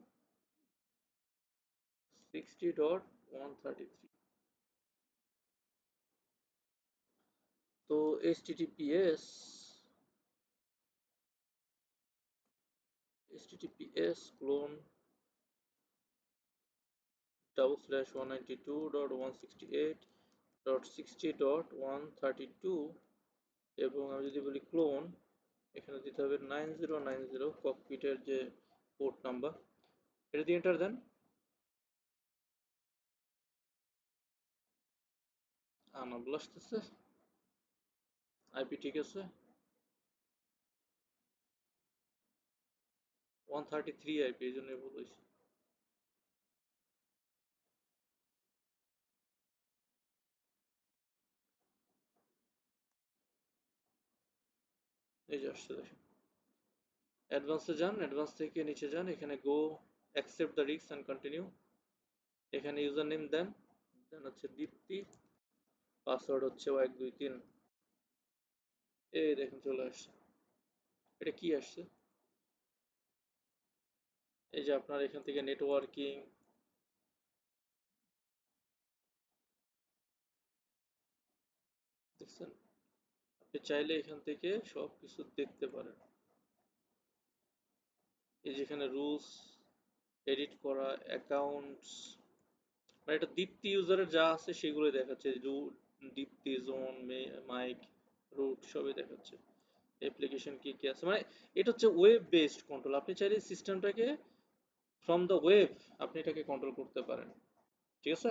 Speaker 1: 60.133। তো https clone/192.168.60.132, এবং আমি যদি বলি ক্লোন, এখানে দিতে হবে 9090 ককপিটের যে পোর্ট নাম্বার, এটা দিয়ে এন্টার দেন। আনাবল আসতেছে, আইপি ঠিক আছে, 133 আইপি, এই জন্যই ভুল হয়েছে। এই যে আসছে, দেখেন অ্যাডভান্সে যান, অ্যাডভান্স থেকে নিচে যান, এখানে go accept the risk and continue, এখানে ইউজার নেম দেন, দেন হচ্ছে দীপ্তি, পাসওয়ার্ড হচ্ছে 123। এই দেখেন চলে আসছে। এটা কি আসছে? এই যে আপনার এখান থেকে নেটওয়ার্কিং, দেখছেন? আপনি চাইলে এখান থেকে সব কিছু দেখতে পারেন। এই যেখানে রুলস, এডিট করা, অ্যাকাউন্টস, মানে এটা দীপ্তি ইউজারের যা আছে সেগুলোই দেখাচ্ছে। রুট, দীপ্তি, জোন, মাইক, রুট সবই দেখাচ্ছে। অ্যাপ্লিকেশন কি কি আছে, মানে এটা হচ্ছে ওয়েব বেসড কন্ট্রোল। আপনি চাইলে সিস্টেমটাকে ফ্রম দ্য ওয়েব আপনি এটাকে কন্ট্রোল করতে পারেন। ঠিক আছে,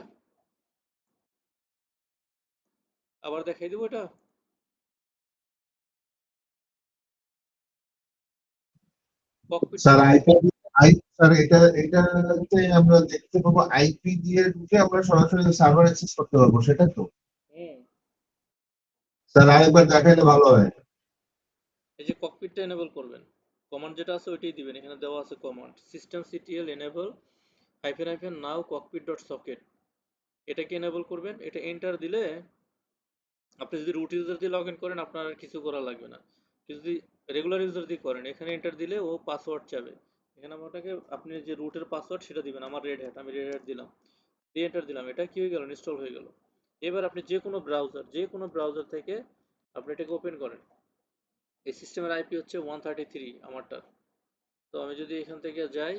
Speaker 1: আবার দেখাই দেবো এটা। ককপিটটা
Speaker 2: স্যার স্যার এটাতে আমরা দেখতে পাবো আইপি দিয়ে ঢুকে আমরা সরাসরি সার্ভার অ্যাক্সেস করতে পারবো, সেটা তো?
Speaker 1: হুম,
Speaker 2: স্যার আরেকবার দেখাইলে ভালো হয়।
Speaker 1: এই যে ককপিটটা এনেবল করবেন, কমান্ড যেটা আছে ওইটাই দিবেন। এখানে দেওয়া আছে command systemctl enable --now cockpit.socket, এটাকে এনেবল করবেন। এটা এন্টার দিলে আপনি যদি রুট ইউজার দিয়ে লগ ইন করেন আপনার আর কিছু করা লাগবে না। যদি রেগুলার ইউজার দিয়ে করেন, এখানে এন্টার দিলে ও পাসওয়ার্ড চাবে। এখানে আপনাকে আপনি যে রুটের পাসওয়ার্ড সেটা দিবেন। আমার রেড হ্যাট, আমি রেড হ্যাট দিলাম, দিয়ে এন্টার দিলাম। এটা কি হয়ে গেল? ইনস্টল হয়ে গেল। এবার আপনি যে কোনো ব্রাউজার থেকে আপনি এটাকে ওপেন করেন। এই সিস্টেমের আইপি হচ্ছে 133 আমারটা। তো আমি যদি এখান থেকে যাই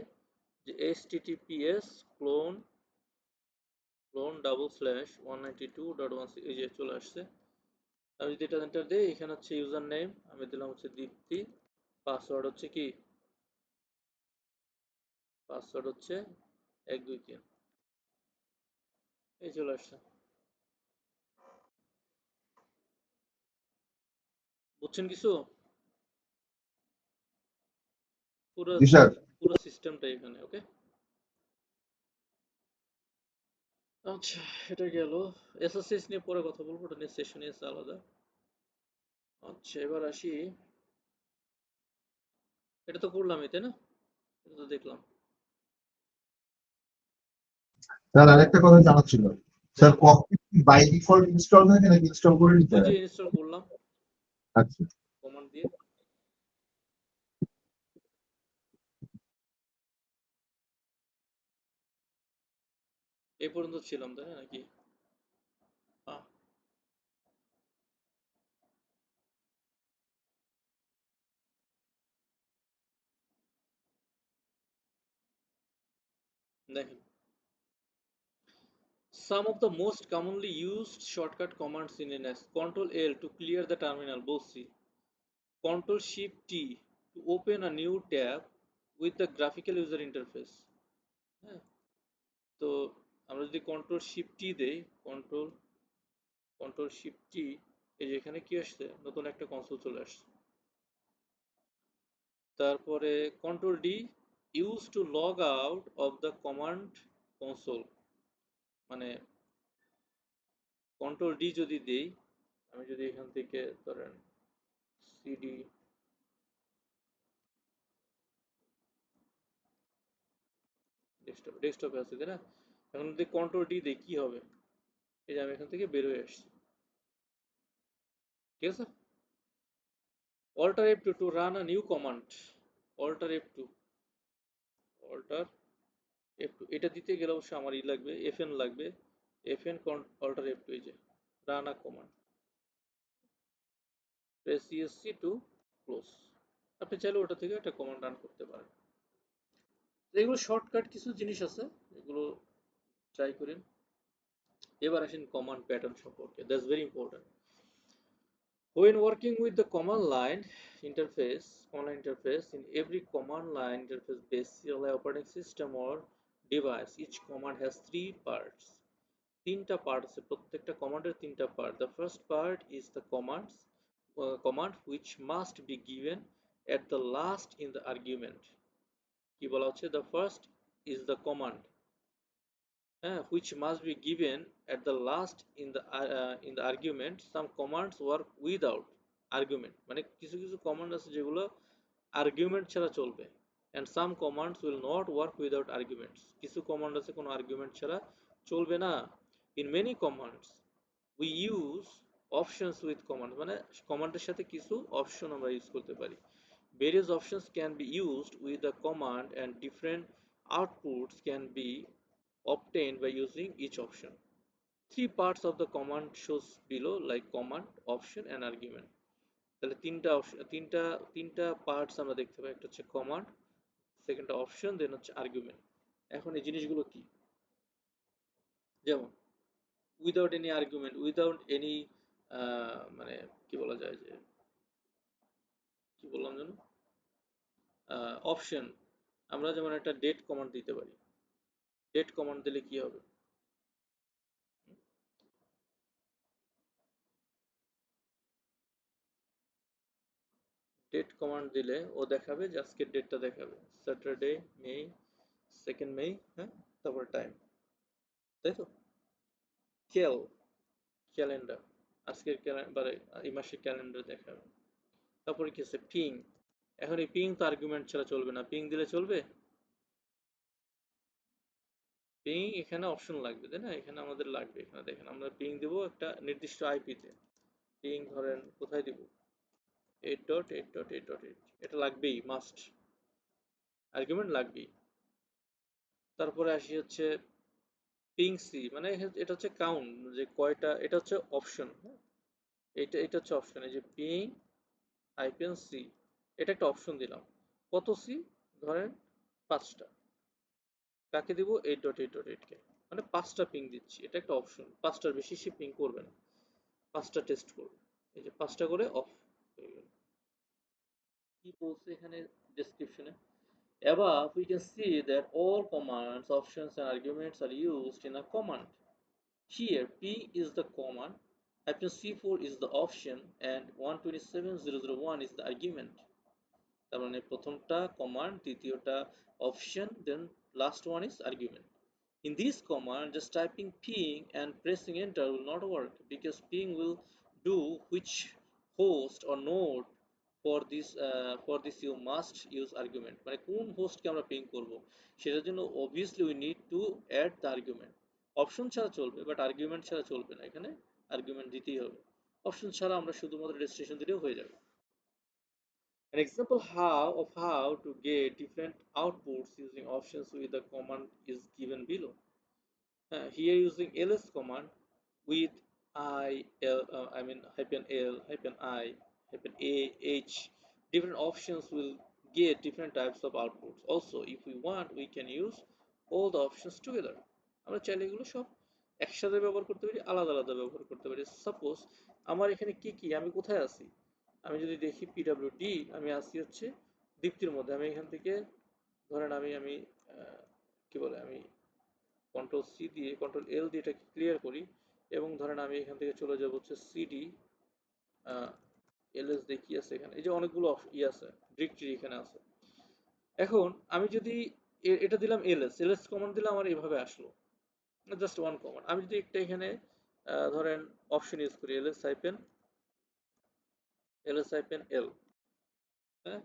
Speaker 1: যে https clone/192.1, এই যে চলে আসছে। আমি যদি এটা এন্টার দিই, এখানে হচ্ছে ইউজার নেম, আমি দিলাম হচ্ছে দীপ্তি, পাসওয়ার্ড হচ্ছে কি, পাসওয়ার্ড হচ্ছে 123, এই চলে আসছে। বুঝছেন কিছু? পুরো
Speaker 2: জি স্যার।
Speaker 1: পুরো সিস্টেমটা এখানে। ওকে, আচ্ছা, এটা গেল। এসএসএস নিয়ে পরে কথা বলবো, ওটা নিয়ে সেশন আছে আলাদা। আচ্ছা, এবার আসি, এটা তো করলামই তাই না? এটা তো দেখলাম।
Speaker 2: স্যার আরেকটা কথা জানার ছিল, sir cockpit by default install থাকে নাকি ইনস্টল করে নিতে
Speaker 1: ওই যে
Speaker 2: হয়?
Speaker 1: ইনস্টল করলাম
Speaker 2: আচ্ছা
Speaker 1: কমান্ড দিয়ে। এই পর্যন্ত ছিলাম তাই না, নাকি? হ্যাঁ, দেখেন Some of the most commonly used shortcut commands in NS: Control L to clear the terminal, বলছি, Control Shift T to open a new tab with the graphical user interface. হ্যাঁ, তো আমরা যদি Control Shift T দেই, Control Shift T, এই যে এখানে কি আসছে, নতুন একটা কনসোল চলে আসছে। তারপরে Control D used to log out of the command console, মানে Control D যদি দেই, আমি যদি এখান থেকে ধরেন CD ডেস্কটপে আছে, তাই না? এখন যদি Control D দেই কি হবে, এই যে আমি এখান থেকে বের হয়ে আসছি, ঠিক আছে? Alter F2 to run a new command, Alter F2, Alter F2, এটা দিতে গেলে অবশ্য আমার ই লাগবে, FN লাগবে, FN Alter F2, এই যে run a command, press ESC to close। আপনি চাইলে ওটা থেকে একটা কমান্ড রান করতে পারেন। এগুলো শর্টকাট কিছু জিনিস আছে, এগুলো ট্রাই করেন। এবার আসেন কমান্ড প্যাটার্ন সম্পর্কে, that's very important. When working with the command line interface, in every command line interface based CLI operating system or device, each command has three parts. তিনটা পার্ট আছে, প্রত্যেকটা কমান্ডের তিনটা part. The first part is the command which must be given at the last in the argument। কি বলা হচ্ছে? The first is the command which must be given at the last in the argument. Some commands work without argument, মানে কিছু কিছু command আছে যেগুলো argument ছাড়া চলবে, and some commands will not work without arguments, কিছু কমান্ড আছে কোনো আর্গুমেন্ট ছাড়া চলবে না। In many commands we use options with commands, মানে কমান্ডের সাথে কিছু অপশন আমরা ইউজ করতে পারি। Various options can be used with the command and different outputs can be obtained by using each option. Three parts of the command shows below, like command, option and argument। তাহলে তিনটা option, তিনটা parts আমরা দেখতে পাই, একটা হচ্ছে command, সেকেন্ডটা option, দেন হচ্ছে argument. এখন এই জিনিসগুলো কি? যেমন without any argument, without any, মানে কি বলা যায়, যে কি বললাম যেন, অপশন, আমরা যেমন একটা ডেট কমান্ড দিতে পারি। ডেট কমান্ড দিলে কি হবে? ডেট কমান্ড দিলে ও দেখাবে যে আজকের ডেটটা দেখাবে, স্যাটারডে মে 2 মে, হ্যাঁ, তারপর টাইম, তাই তো? ক্যালেন্ডার, আজকের ক্যালেন্ডারে এই মাসের ক্যালেন্ডার দেখাবে। তারপরে কি আছে? পিং। এখন এই পিং তো আর্গুমেন্ট ছাড়া চলবে না, পিং দিলে চলবে? পিং এখানে অপশন লাগবে, তাই না? এখানে আমাদের লাগবে, এখানে দেখেন আমরা পিং দিব একটা নির্দিষ্ট আইপিতে। পিং ধরেন কোথায় দিব? 8.8.8.8, এটা লাগবেই, মাস্ট, আর্গুমেন্ট লাগবেই। তারপরে আসি হচ্ছে পিং সি, মানে এটা হচ্ছে কাউন্ট, যে কয়টা, এটা হচ্ছে অপশন, হ্যাঁ, এটা হচ্ছে অপশন, এই যে পিং হাইপেন সি, এটা একটা অপশন দিলাম। কত সি? ধরেন 5টা। কাকে দিব? 8.8.8 কে, মানে 5টা পিং দিচ্ছি, এটা একটা অপশন। 5টার বেশি সে পিং করবে না, 5টা টেস্ট করবে, এই যে 5টা করে অফ হয়ে গেল। কি বলছে এখানে ডেসক্রিপশনে? Above, we can see that all commands, options, and arguments are used in a command. Here, P is the command, -C4 is the option, and 127.0.0.1 is the argument. তার মানে প্রথমটা কমান্ড, দ্বিতীয়টা option, then last one is argument. In this command, just typing ping and pressing enter will not work because ping will do which host or node for this you must use argument, মানে কোন হোস্টকে আমরা ping করব সেটার জন্য obviously we need to add the argument। Option ছাড়া চলবে, but argument ছাড়া চলবে না, এখানে আর্গুমেন্ট দিতেই হবে। অপশন ছাড়া আমরা শুধুমাত্র ডেস্টিনেশন দিলেও হয়ে যাবে। An example how to get different outputs using options with the command is given below. Here using ls command with I mean hyphen l hyphen I hyphen a h, different options will get different types of outputs. Also, if we want, we can use all the options together. আমরা চাইলে এগুলো সব একসাথে ব্যবহার করতে পারি, আলাদা আলাদা ব্যবহার করতে পারি। সাপোজ আমার এখানে কি কি, আমি কোথায় আছি, আমি যদি দেখি পিডব্লিউডি, আমি আসি হচ্ছে দীপ্তির মধ্যে। আমি এখান থেকে ধরেন আমি কি বলে, আমি কন্ট্রোল সি দিয়ে কন্ট্রোল এল দিয়ে এটাকে ক্লিয়ার করি, এবং ধরেন আমি এখান থেকে চলে যাব হচ্ছে সিডি এলএস দিয়ে কি আছে এখানে, এই যে অনেকগুলো আছে, ডিরেক্টরি এখানে আছে। এখন আমি যদি এটা দিলাম এলএস, এলএস কমান্ড দিলে আমার এইভাবে আসলো, জাস্ট ওয়ান কমান্ড। আমি যদি একটা এখানে ধরেন অপশন ইউজ করি, এলএস হাইপেন এল, হ্যাঁ,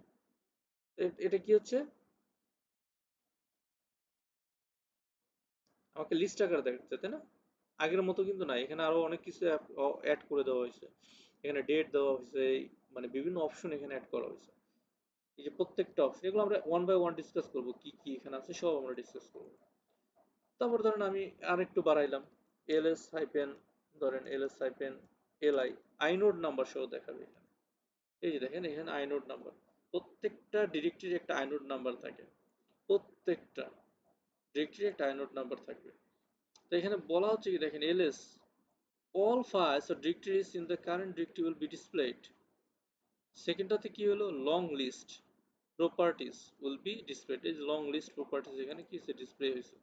Speaker 1: এটা কি হচ্ছে, আমাকে লিস্ট আকারে দেখাচ্ছে, তাই না? আগের মতো কিন্তু নাই, এখানে আরো অনেক কিছু অ্যাড করে দেওয়া হয়েছে, এখানে ডেট দেওয়া হয়েছে, মানে বিভিন্ন অপশন এখানে অ্যাড করা হয়েছে। এই যে প্রত্যেকটা অপশন, এগুলো আমরা ওয়ান বাই ওয়ান ডিসকাস করবো, কি কি এখানে আছে সব আমরা ডিসকাস করবো। তারপর ধরেন আমি আরেকটু বাড়াইলাম, এলএস হাইপেন, ধরেন এলএস হাইপেন এলআই, আইনোড নাম্বার সহ দেখাবে এখানে। এই যে দেখেন এখানে আইনোড নাম্বার, প্রত্যেকটা ডিরেক্টরির একটা আইনোড নাম্বার থাকে, প্রত্যেকটা ডিরেক্টরির একটা আইনোড নাম্বার থাকবে। তো এখানে বলা হচ্ছে কি দেখেন, LS all files or directories in the current directory will be displayed. সেকেন্ডটাতে কি হলো, long list properties will be displayed, এই লং লিস্ট প্রপার্টিজ এখানে কি ডিসপ্লে হয়েছে।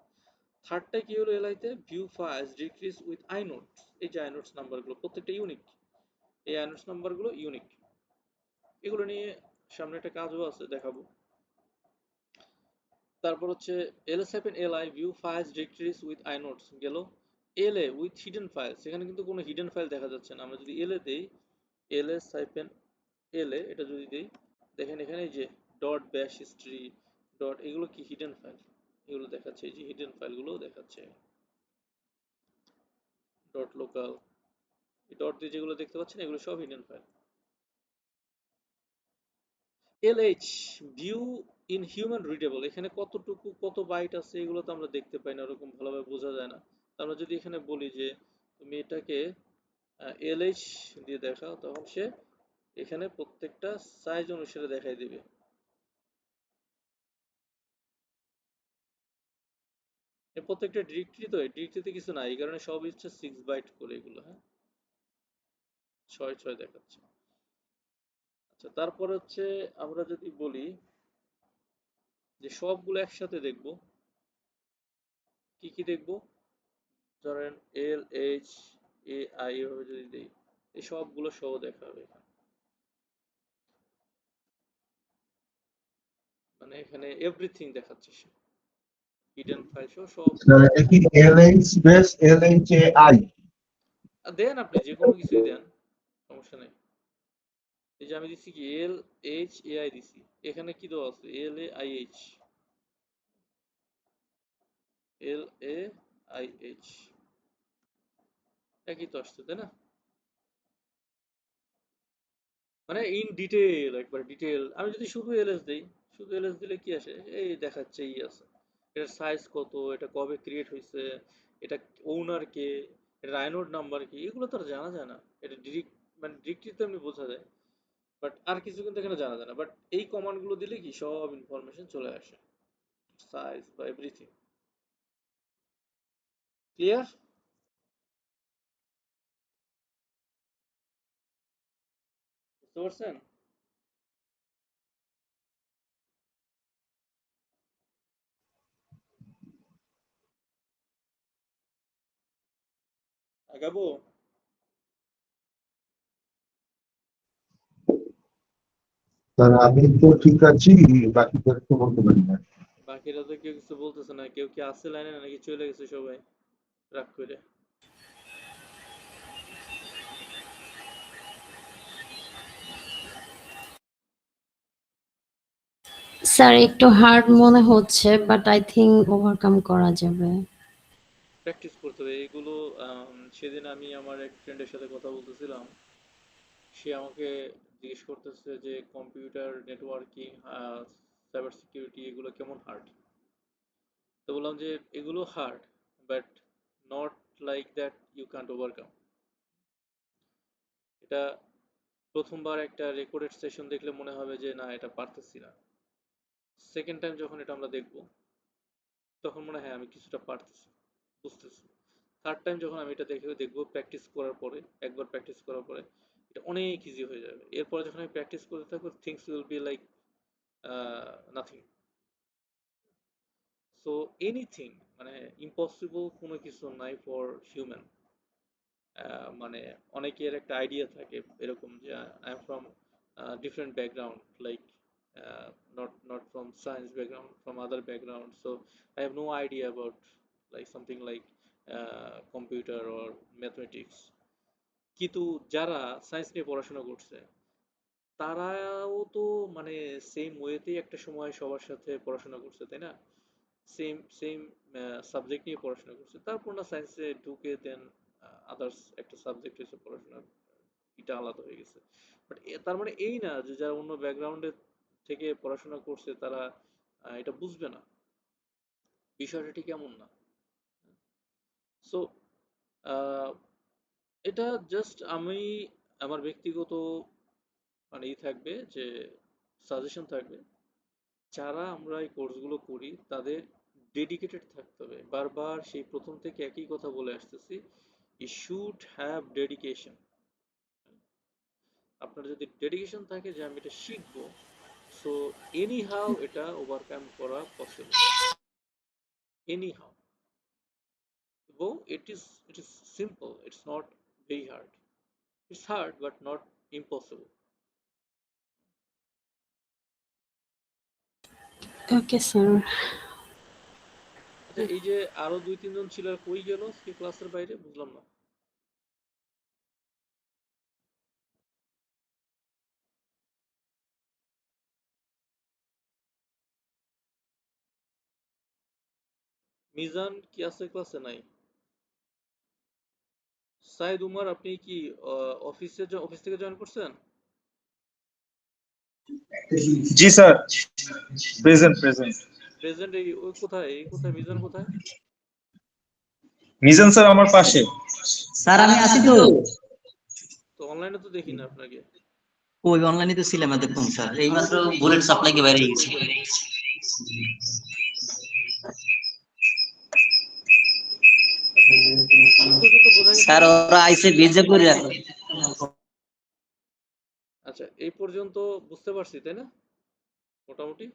Speaker 1: থার্ডটা কি হলো, এলআইতে view files directories with inodes, এই যে আইনোডস নাম্বারগুলো প্রত্যেকটা ইউনিক, এই আইনোডস নাম্বারগুলো ইউনিক। এগুলো নিয়ে সামনে একটা কাজও আছে, দেখাবো। তারপর হচ্ছে ls hyphen li view files directories with inodes গেল। la উইথ হিডেন ফাইলস, এখানে কিন্তু কোনো হিডেন ফাইল দেখা যাচ্ছে না। আমরা যদি la দেই, ls হাইফেন la এটা যদি দেই, দেখেন এখানে এই যে ডট ব্যাশ হিস্ট্রি ডট, এগুলো কি হিডেন ফাইল, এগুলো দেখাচ্ছে, এই যে হিডেন ফাইলগুলো দেখাচ্ছে, ডট লোকাল, এই ডট দিয়ে যেগুলো দেখতে পাচ্ছেন এগুলো সব hidden file. lh view in human readable, এখানে কতটুকু কত বাইট আছে এগুলো তো আমরা দেখতে পাই না, ওরকম ভালোভাবে বোঝা যায় না। আমরা যদি এখানে বলি যে তুমি এটাকে lh দিয়ে দেখাও, তখন সে এখানে প্রত্যেকটা সাইজ অনুসারে দেখাই দিবে। প্রত্যেকটা ডিরেক্টরি, তো ডিরেক্টরিতে কিছু নাই, এই কারণে সব হচ্ছে 6 বাইট করে এগুলো, হ্যাঁ, 6 দেখাচ্ছে। আচ্ছা, তারপর হচ্ছে আমরা যদি বলি যে সবগুলো একসাথে দেখব, কি কি দেখব, ধরেন এল এইচ এ আই এভাবে যদি দিই, এই সবগুলো সহ দেখাবে এখানে। মানে এখানে এভরিথিং দেখাচ্ছে, সে হিডেন ফাইল সহ সবগুলো
Speaker 2: এটা কি এলএইচ বেস এলএইচএআই?
Speaker 1: দেন, আপনি যে কোনো কিছুই দেন, সমস্যা নেই। এই যে আমি দিচ্ছি কি এল এইচ এ আই দিছি, এখানে কি দেওয়া আছে, L A I H, L A I H, একই তো আসছে, তাই না? মানে ইন ডিটেল, একবার ডিটেল। আমি যদি শুধু এলএস দেই, শুধু এলএস দিলে কি আসে, এই দেখাচ্ছে, এই আছে, এটার সাইজ কত, এটা কবে ক্রিয়েট হয়েছে, এটা ওনার কে, এটা আইনোড নাম্বার কি, এগুলো তো আর জানা যায় না। এটা ডিরেক্ট, মানে ডিরেক্টলি তো এমনি বোঝা যায়, বাট আর কিছু কিন্তু এখানে জানা যায় না। বাট এই কমান্ড গুলো দিলে কি সব ইনফরমেশন চলে আসে, সাইজ বা এভরিথিং। ক্লিয়ার? বুঝতে পারছেন? আগাবো?
Speaker 2: তাহলে আমি তো ঠিক আছি, বাকিদের তো বলতে পারি না।
Speaker 1: বাকিরা তো কেউ কিছু বলতেছে না, কেউ কি আছে লাইনে, নাকি চলে গেছে সবাই রাগ করে?
Speaker 4: স্যার একটু হার্ড মনে হচ্ছে, বাট আই থিংক ওভারকাম করা যাবে।
Speaker 1: প্র্যাকটিস করতে হবে এইগুলো। সেদিন আমি আমার এক ফ্রেন্ডের সাথে কথা বলতেছিলাম, সে আমাকে জিজ্ঞেস করতেছে যে কম্পিউটার নেটওয়ার্কিং, সাইবার সিকিউরিটি এগুলো কেমন হার্ড। তো বললাম যে এগুলো hard, but not like that you can't overcome. এটা প্রথমবার একটা রেকর্ডেড সেশন দেখলে মনে হবে যে না, এটা পারতেছি না। সেকেন্ড টাইম যখন এটা আমরা দেখব, তখন মনে হয় হ্যাঁ, আমি কিছুটা পারতেছি, বুঝতেছি। থার্ড টাইম যখন আমি এটা দেখবো প্র্যাকটিস করার পরে, একবার প্র্যাকটিস করার পরে এটা অনেক ইজি হয়ে যাবে। এরপরে যখন আমি প্র্যাকটিস করতে থাকবো, things will be like nothing. So anything, মানে ইম্পসিবল কোনো কিছু নাই ফর হিউম্যান। মানে অনেকের একটা আইডিয়া থাকে এরকম যে I am from different background, like not from science background, from other background, so I have no idea about like something like computer or mathematics. কিন্তু যারা সায়েন্স নিয়ে পড়াশোনা করছে তারাও তো মানে সেম ওয়েতেই একটা সময় সবার সাথে পড়াশোনা করছে, তাই না? সেম সেম সাবজেক্ট নিয়ে পড়াশোনা করছে, তারপর না সায়েন্সে ঢুকে দেন আদার্স একটা সাবজেক্ট হয়েছে পড়াশোনা, এটা আলাদা হয়ে গেছে। বাট তার মানে এই না যে যারা অন্য ব্যাকগ্রাউন্ডে থেকে পড়াশোনা করছে তারা এটা বুঝবে না, বিষয়টা ঠিক এমন না। সো এটা জাস্ট আমি আমার ব্যক্তিগত মানে থাকবে যে সাজেশন থাকবে, যারা আমরা এই কোর্সগুলো করি তাদের ডেডিকেটেড থাকতে হবে। বারবার সেই প্রথম থেকে একই কথা বলে আসতেছি, ইউ শুড হ্যাভ ডেডিকেশন। আপনার যদি ডেডিকেশন থাকে যে আমি এটা শিখবো, সো এনি হাউ এটা ওভারকাম করা পসিবল, এনি হাউ। এবং it is simple, it's not very hard, it's hard but not impossible.
Speaker 4: Okay sir.
Speaker 1: আচ্ছা, এই যে আরো 2-3 জন ছিল, আর কই গেল আজকে ক্লাসের বাইরে, বুঝলাম না। মিজান কি আছে ক্লাসে? নাই। সাইদ উমার, আপনি কি অফিস থেকে জয়েন করছেন?
Speaker 5: জি স্যার, প্রেজেন্ট প্রেজেন্ট।
Speaker 1: প্রেজেন্ট? এই ওই কোথায়, এই কোথায় মিজান কোথায়?
Speaker 5: মিজান স্যার আমার পাশে।
Speaker 3: স্যার আমি আছি তো।
Speaker 1: তো অনলাইনে তো দেখি না আপনাকে।
Speaker 3: ওই অনলাইনে তো ছিলাম এতক্ষণ স্যার, এইমাত্র বুলেট সাপ্লাই কে বাইরে গেছি।
Speaker 1: আচ্ছা, এই পর্যন্ত বোঝা গেছে
Speaker 3: স্যার
Speaker 1: না?
Speaker 3: ওরা আইসে ভিজা করে।
Speaker 1: আচ্ছা, এই পর্যন্ত বুঝতে পারছি, তাই না? মোটামুটি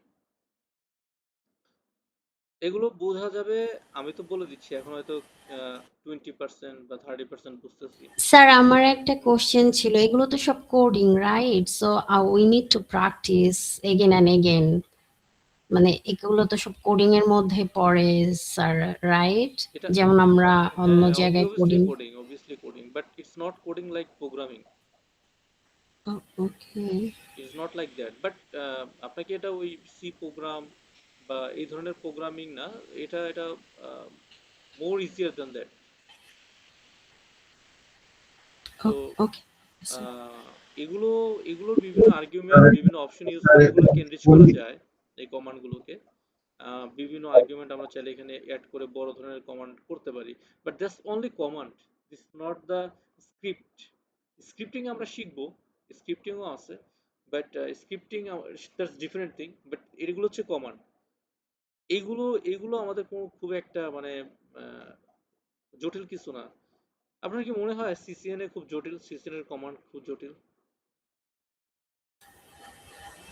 Speaker 1: এগুলো বোঝা যাবে। আমি তো বলে দিচ্ছি, এখন হয়তো 20% বা 30% বুঝতেছি।
Speaker 4: স্যার আমার একটা কোশ্চেন ছিল, এগুলো তো সব coding right, so we need to practice again and again, মানে এগুলো তো সব কোডিং এর মধ্যে পড়ে স্যার, রাইট?
Speaker 1: এটা
Speaker 4: যেমন আমরা অন্য
Speaker 1: হ্যাঁ,
Speaker 4: জায়গায়
Speaker 1: obviously
Speaker 4: coding.
Speaker 1: Coding, obviously coding, but it's not coding like programming.
Speaker 4: Okay.
Speaker 1: It's not like that, but আপনাকে এটা ওই সি প্রোগ্রাম বা এই ধরনের প্রোগ্রামিং না, এটা এটা মোর ইজিয়ার দ্যান দ্যাট। তো
Speaker 4: ওকে স্যার।
Speaker 1: এগুলো এগুলোর বিভিন্ন আর্গুমেন্ট, বিভিন্ন অপশন ইউজ করে এগুলোকে এনরিচ করা যায়, এই কমান্ডগুলোকে। বিভিন্ন আর্গুমেন্ট আমরা চাইলে এখানে অ্যাড করে বড় ধরনের কমান্ড করতে পারি, but that's only command, this not the script. Scripting আমরা শিখবো, স্ক্রিপ্টিংও আছে, but scripting that's different thing, but এগুলো হচ্ছে কমান্ড। এইগুলো এগুলো আমাদের কোনো খুব একটা মানে আহ, জটিল কিছু না। আপনার কি মনে হয় সিসিএন এ খুব জটিল? সিসিএন এর কমান্ড খুব জটিল?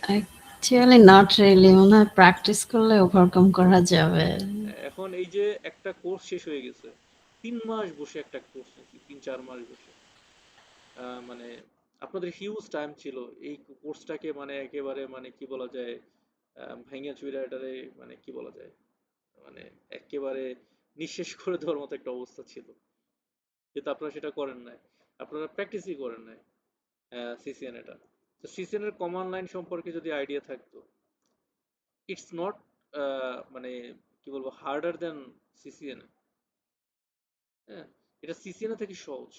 Speaker 4: অ্যাকচুয়ালি নট রিয়েলি, মনে হয় প্র্যাকটিস করলে ওভারকাম করা যাবে।
Speaker 1: এখন এই যে একটা কোর্স শেষ হয়ে গেছে, 3 মাস বসে একটা কোর্স নিয়েছি, 3-4 মাস বসে। মানে আপনাদের হিউজ টাইম ছিল এই কোর্সটাকে মানে একেবারে মানে কি বলা যায়, ভাঙিয়া চুইরা এটারে মানে কি বলা যায়, মানে একেবারে নিঃশেষ করে দেওয়ার মতো একটা অবস্থা ছিল, কিন্তু আপনারা সেটা করেন নাই, আপনারা প্র্যাকটিসই করেন নাই সিসিএন এটা। তো সিসিএন এর কমান্ড লাইন সম্পর্কে যদি আইডিয়া থাকতো, ইটস নট মানে কি বলবো, হার্ডার দেন সিসিএন। হ্যাঁ, এটা সিসিএন থেকে সহজ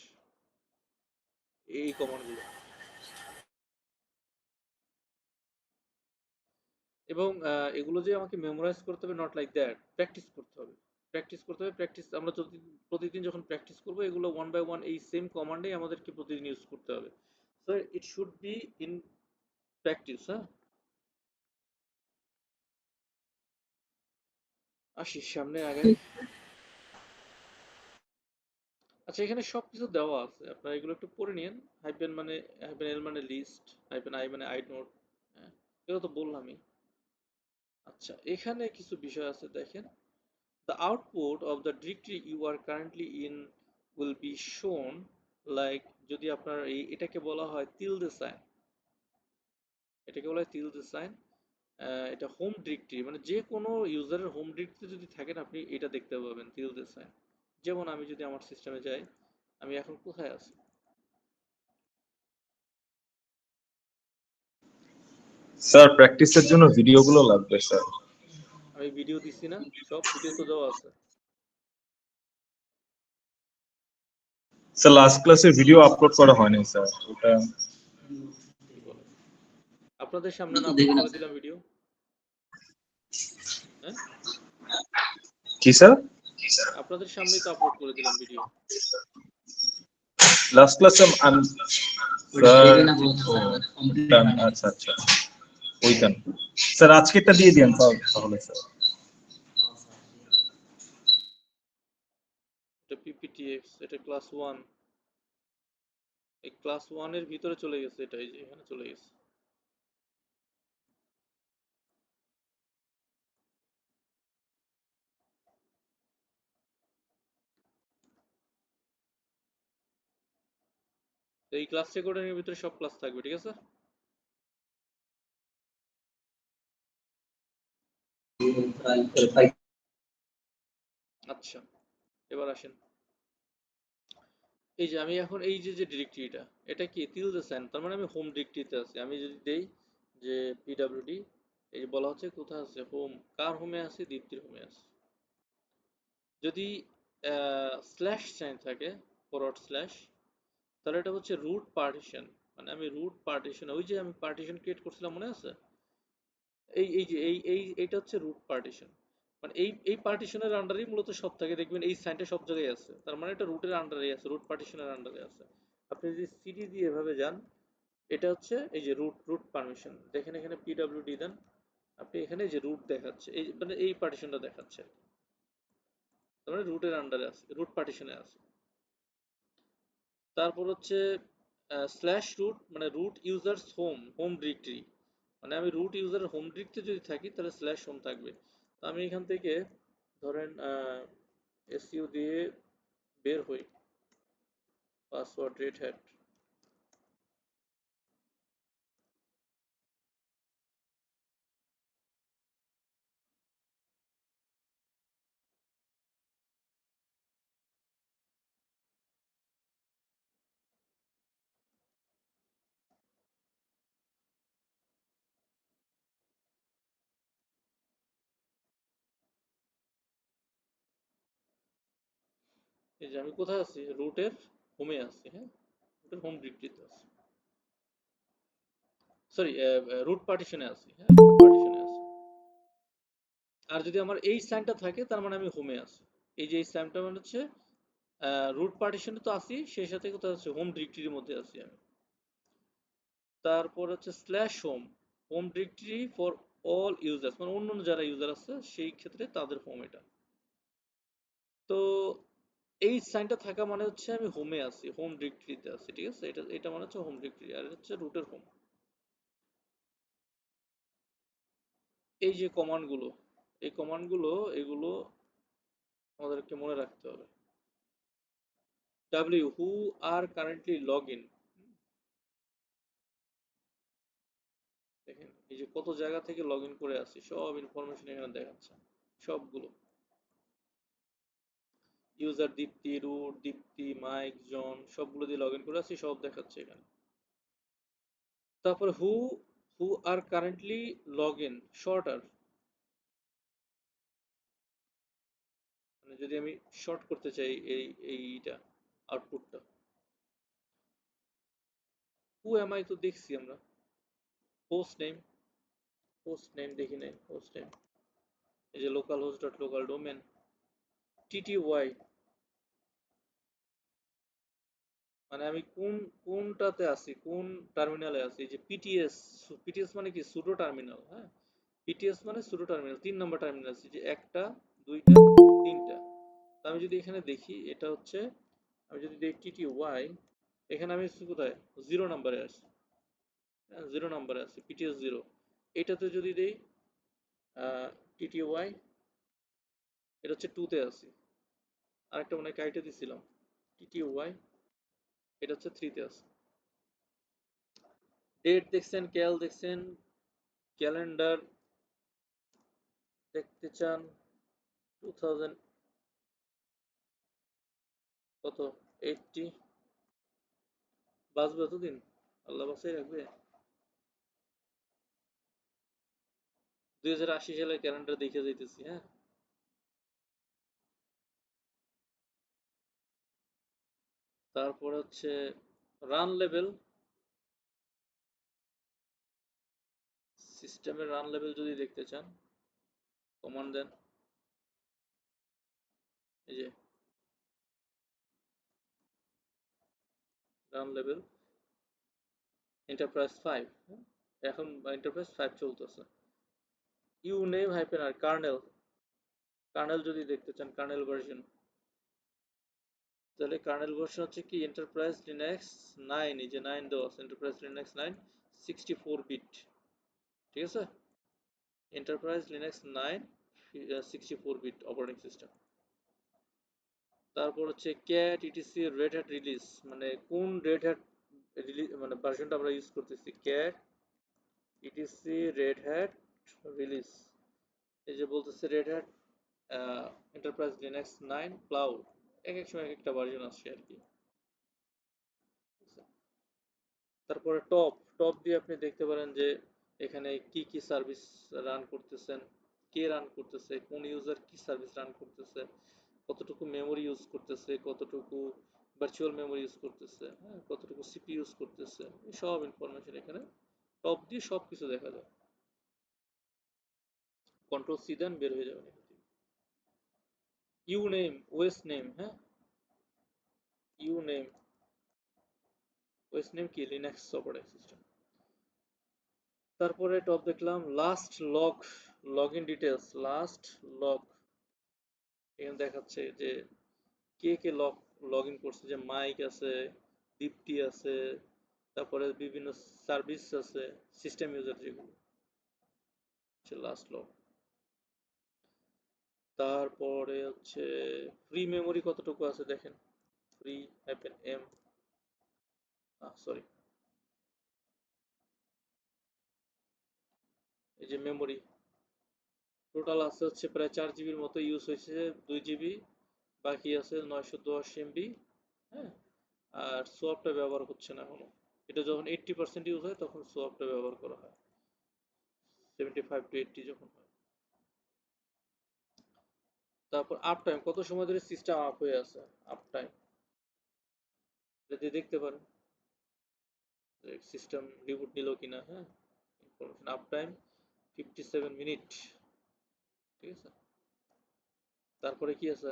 Speaker 1: এই কমান্ড গুলো। এবং এগুলো যে আমাকে মেমোরাইজ করতে হবে, নট লাইক দ্যাট, প্র্যাকটিস করতে হবে, প্র্যাকটিস করতে হবে। প্র্যাকটিস আমরা যদি প্রতিদিন যখন প্র্যাকটিস করবো, এগুলো ওয়ান বাই ওয়ান এই সেম কমান্ডেই আমাদেরকে প্রতিদিন ইউজ করতে হবে। So it should be in practice. হ্যাঁ, আসি সামনে আগাই। আচ্ছা, এখানে সবকিছু দেওয়া আছে, আপনারা এগুলো একটু পড়ে নিন। হাইফেন মানে, হাইফেন এল মানে লিস্ট, হাইফেন আই মানে আই নোট, হ্যাঁ, এগুলো তো বললামই। আচ্ছা, এখানে কিছু বিষয় আছে দেখেন। The output of the directory you are currently in will be shown like, যদি আপনার এটাকে বলা হয় tilde sign, এটাকে বলা হয় tilde sign। এটা হোম ডিরেক্টরি, মানে যে কোনো ইউজারের হোম ডিরেক্টরি যদি থাকেন আপনি এটা দেখতে পাবেন tilde sign। যেমন আমি যদি আমার সিস্টেমে যাই, আমি এখন কোথায় আছি?
Speaker 5: স্যার প্র্যাকটিসের জন্য ভিডিওগুলো লাগবে স্যার।
Speaker 1: আমি ভিডিও দিছি না, সব ভিডিও তো দেওয়া আছে।
Speaker 5: স্যার লাস্ট ক্লাসের ভিডিও আপলোড করা হয়নি স্যার, ওটা
Speaker 1: কি বলে, আপনাদের সামনে না
Speaker 3: তো
Speaker 1: আপলোড
Speaker 3: দেখে না
Speaker 1: করে দিলাম ভিডিও? হ্যাঁ,
Speaker 5: কি স্যার?
Speaker 1: আপনাদের সামনেই তো আপলোড করে দিলাম ভিডিও।
Speaker 5: লাস্ট ক্লাসে আমি
Speaker 3: দেখে না
Speaker 5: আচ্ছা আচ্ছা ওইখান স্যার আজকেরটা দিয়ে দিন তাহলে স্যার।
Speaker 1: এটা পিপিটিএক্স, এটা ক্লাস 1। এই ক্লাস 1 এর ভিতরে চলে গেছে, এটা এই যে এখানে চলে গেছে। তো এই ক্লাস রেকর্ডিং এর ভিতরে সব ক্লাস থাকবে, ঠিক আছে? আচ্ছা, এবার আসেন। এই যে আমি এখন এই যে ডিরেক্টরিটা, এটা কি tilde sign, তার মানে আমি হোম ডিরেক্টরিতে আছি। আমি যদি দেই যে পিডব্লিউডি, এই যে বলা হচ্ছে কোথায় আছে, হোম, কার হোমে আছি? দীপ্তির হোমে আছি। যদি স্ল্যাশ সাইন থাকে, ফরওয়ার্ড স্ল্যাশ, তাহলে এটা হচ্ছে রুট পার্টিশন। মানে আমি রুট পার্টিশন, ওই যে আমি পার্টিশন ক্রিয়েট করছিলাম মনে আছে, এই যে এইটা হচ্ছে রুট পার্টিশন। মানে এই পার্টিশনের আন্ডারেই মূলত সব থাকে, দেখবেন এই সাইনটা সব জায়গায় আছে, তার মানে এটা রুটের আন্ডারে আছে, রুট পার্টিশনের আন্ডারে আছে। আপনি যদি সিডি দিয়ে এভাবে যান, এটা হচ্ছে এই যে রুট পারমিশন, দেখেন এখানে পিডব্লিউডি দেন, আপনি এখানে যে রুট দেখাচ্ছে, এই মানে এই পার্টিশনটা দেখাচ্ছে, তার মানে রুটের আন্ডারে আছে, রুট পার্টিশনে আছে। তারপর হচ্ছে স্ল্যাশ রুট, মানে রুট ইউজার্স হোম ডিরেক্টরি, মানে আমি রুট ইউজারের হোম ডিরেক্টরি যদি থাকি তাহলে স্ল্যাশ হোম থাকবে। তো আমি এখান থেকে ধরেন এসইউ দিয়ে বের হই, পাসওয়ার্ড রেড হ্যাট, এই যে আমি কোথায় আছি, রুটের হোমে আছি, হ্যাঁ, রুটের হোম ডিরেক্টরিতে আছি, সরি রুট পার্টিশনে আছি, হ্যাঁ, রুট পার্টিশনে আছি। আর যদি আমার এই সাইনটা থাকে তার মানে আমি হোমে আছি। এই যে এই সাইনটা মানে হচ্ছে রুট পার্টিশনে তো আছি, সেই সাথে কোথায় আছে, হোম ডিরেক্টরির মধ্যে আছি আমি। তারপর হচ্ছে slash home, home directory for all users, মানে অন্য যারা ইউজার আছে সেই ক্ষেত্রে তাদের হোম এটা। তো এই সাইনটা থাকা মানে হচ্ছে আমি হোমে আছি, হোম ডিরেক্টরিতে আছি, ঠিক আছে? এটা এটা মানে হচ্ছে হোম ডিরেক্টরি, আর এটা হচ্ছে রুটের হোম। এই যে কমান্ডগুলো, এই কমান্ডগুলো এগুলো আমাদেরকে মনে রাখতে হবে। W who are currently login, দেখেন এই যে কত জায়গা থেকে লগ ইন করে আসছি, সব ইনফরমেশন এখানে দেখাচ্ছে, সবগুলো। ইউজার দীপ্তি, রুট দীপ্তি, মাইক, জন, সবগুলো দিয়ে লগ ইন করে আসছি, সব দেখাচ্ছে এখানে। তারপর হু আর কারেন্টলি লগ ইন, শর্ট আর, মানে যদি আমি শর্ট করতে চাই এইটা আউটপুটটা, হু এম আই তো দেখছি আমরা, হোস্ট নেম দেখি নাই, হোস্ট নেম, এই যে local host dot local domain, TTY, মানে আমি কোনটাতে আছি, কোন টার্মিনালে আছি, এই যে পিটিএস, পিটিএস মানে কি সুডো টার্মিনাল, হ্যাঁ, পিটিএস মানে সুডো টার্মিনাল, 3 নম্বর টার্মিনাল আছে, যে একটা, দুইটা, তিনটা। তো আমি যদি এখানে দেখি, এটা হচ্ছে আমি যদি দিই TTY, এখানে আমি আছি কোথায়? 0 নম্বরে আছি। 0 নম্বরে আছে, PTS 0। এটাতে যদি দেই TTY, এটা হচ্ছে 2 তে আছি। আরেকটা মনে হয় কাইটে দিছিলাম, TTY, এটা হচ্ছে 3 তে আছে। ডেট দেখছেন, ক্যাল দেখছেন, ক্যালেন্ডার দেখতে চান 2000 কত 80, বাঁচবে এতদিন? আল্লাহ বাঁচাই রাখবে। 2080 সালের ক্যালেন্ডার দেখে যাইতেছি। হ্যাঁ, তারপর হচ্ছে রান লেভেল, সিস্টেমের রান লেভেল যদি দেখতে চান কমান্ড দেন, এই যে রান লেভেল এন্টারপ্রাইজ 5, এখন এন্টারপ্রাইজ 5 চলতেছে। Uname hyphen r kernel, kernel যদি দেখতে চান কার্নেল ভার্সন, তাহলে কার্নেল ভার্সন হচ্ছে কি এন্টারপ্রাইজ লিনাক্স 9, এই যে 9 দেওয়া আছে, এন্টারপ্রাইজ লিনাক্স 9 64 বিট। ঠিক আছে, enterprise Linux 9 64 bit operating system. তারপর হচ্ছে cat etc Red Hat release, মানে কোন রেড হ্যাট রিলিজ মানে ভার্সনটা আমরা ইউজ করতেছি, cat etc Red Hat release. এই যে বলতেছে Red Hat enterprise Linux 9 cloud, এক এক সময় এক একটা ভার্সন আসছে আর কি। তারপরে টপ, টপ দিয়ে আপনি দেখতে পারেন যে এখানে কি কি সার্ভিস রান করতেছেন, কে রান করতেছে, কোন ইউজার কি সার্ভিস রান করতেছে, কতটুকু মেমোরি ইউজ করতেছে, কতটুকু ভার্চুয়াল মেমোরি ইউজ করতেছে, হ্যাঁ, কতটুকু সিপি ইউজ করতেছে, এই সব ইনফরমেশন এখানে টপ দিয়ে সব কিছু দেখা যায়। কন্ট্রোল সি দেন, বের হয়ে যাবে। ইউ নেম, ওএস নেম, হ্যাঁ, ইউ নেম, ওএস নেম কি লিনাক্স অপারেটিং সিস্টেম। তারপরে টপ দেখলাম last log, login details, last log, এখানে দেখাচ্ছে যে কে কে লগ ইন করছে, যে মাইক আছে, দীপ্তি আছে, তারপরে বিভিন্ন সার্ভিস আছে, সিস্টেম ইউজার যেগুলো হচ্ছে লাস্ট লগ। তারপরে হচ্ছে ফ্রি মেমোরি কতটুকু আছে দেখেন, ফ্রি হ্যাপেন এম, সরি, এই যে মেমোরি টোটাল আছে হচ্ছে প্রায় 4 জিবির মতো, ইউজ হয়েছে 2 জিবি, বাকি আছে 910 এমবি। হ্যাঁ, আর সোয়াপটা ব্যবহার হচ্ছে না এখনো। এটা যখন 80% ইউজ হয় তখন সোয়াপটা ব্যবহার করা হয়, 75 to 80 যখন হয়। তারপর আপ টাইম, কত সময় ধরে সিস্টেম আপ হয়ে আছে, আপ টাইম যদি দেখতে পারেন সিস্টেম রিবুট নিল কিনা। হ্যাঁ, ইনফরমেশন আপ টাইম 57 মিনিট। ঠিক আছে, তারপরে কি আছে,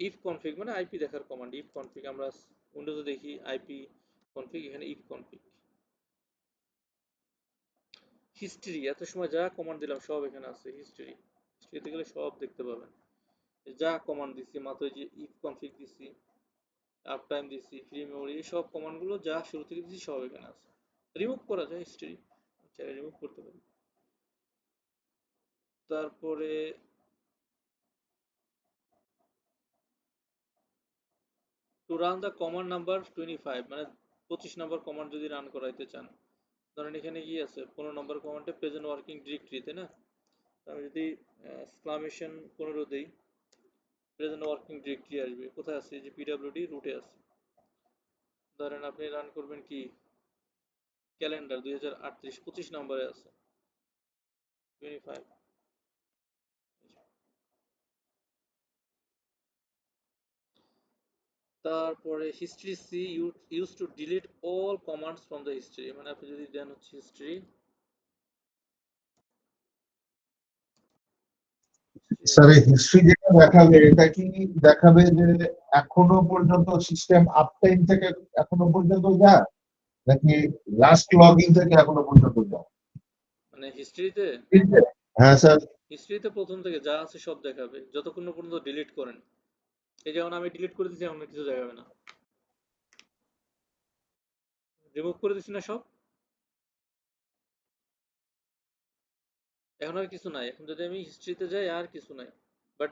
Speaker 1: ইফ কনফিগ, মানে আইপি দেখার কমান্ড, ইফ কনফিগ আমরা উইন্ডোজে দেখি আইপি কনফিগ, এখানে ইফ কনফিগ। হিস্ট্রি, এত সময় যা কমান্ড দিলাম সব এখানে আছে, হিস্ট্রি, হিস্ট্রিতে গেলে সব দেখতে পাবেন, যা কমান্ড দিছি মাত্র, যে ইফ কনফিগ দিছি, আপ টাইম দিছি, ফ্রি মেমোরি, এই সব কমান্ডগুলো যা শুরু থেকে দিছি সব এখানে আছে। রিমুভ করা যায় হিস্ট্রি, চাইলে রিমুভ করতে পারি। তারপরে to run the command number 25, মানে 25 নম্বর কমান্ড যদি রান করাইতে চান, ধরেন এখানে কি আছে 15 নম্বর কমান্ডে প্রেজেন্ট ওয়ার্কিং ডিরেক্টরি, তাই না? আমি যদি এক্সক্লামেশন 15 দেই, প্রেজেন্ট ওয়ার্কিং ডিরেক্টরি আসবে, কোথায় আছে, যে পিডব্লিউডি রুটে আছে। ধরেন আপনি রান করবেন কি ক্যালেন্ডার 2038, 25 নম্বরে আছে 25। তারপরে history c use to delete all commands from the history, মানে আপনি যদি দেন হচ্ছে হিস্ট্রি,
Speaker 2: স্যার এই হিস্ট্রি যেটা দেখাবে এটা কি দেখাবে যে এখনো পর্যন্ত সিস্টেম আপ টাইম থেকে এখনো পর্যন্ত যায়, নাকি লাস্ট লগইন থেকে এখনো পর্যন্ত যায়?
Speaker 1: মানে হিস্ট্রিতে,
Speaker 2: হ্যাঁ স্যার।
Speaker 1: হিস্ট্রিতে প্রথম থেকে যা আছে সব দেখাবে যতক্ষণ না পর্যন্ত ডিলিট করেন। এই যেমন আমি ডিলিট করে দিচ্ছি, এখন আর কিছু দেখাবে না। রিমুভ করে দিচ্ছি না সব, এখন আর কিছু নাই। এখন যদি আমি হিস্ট্রিতে যাই আর কিছু নাই। বাট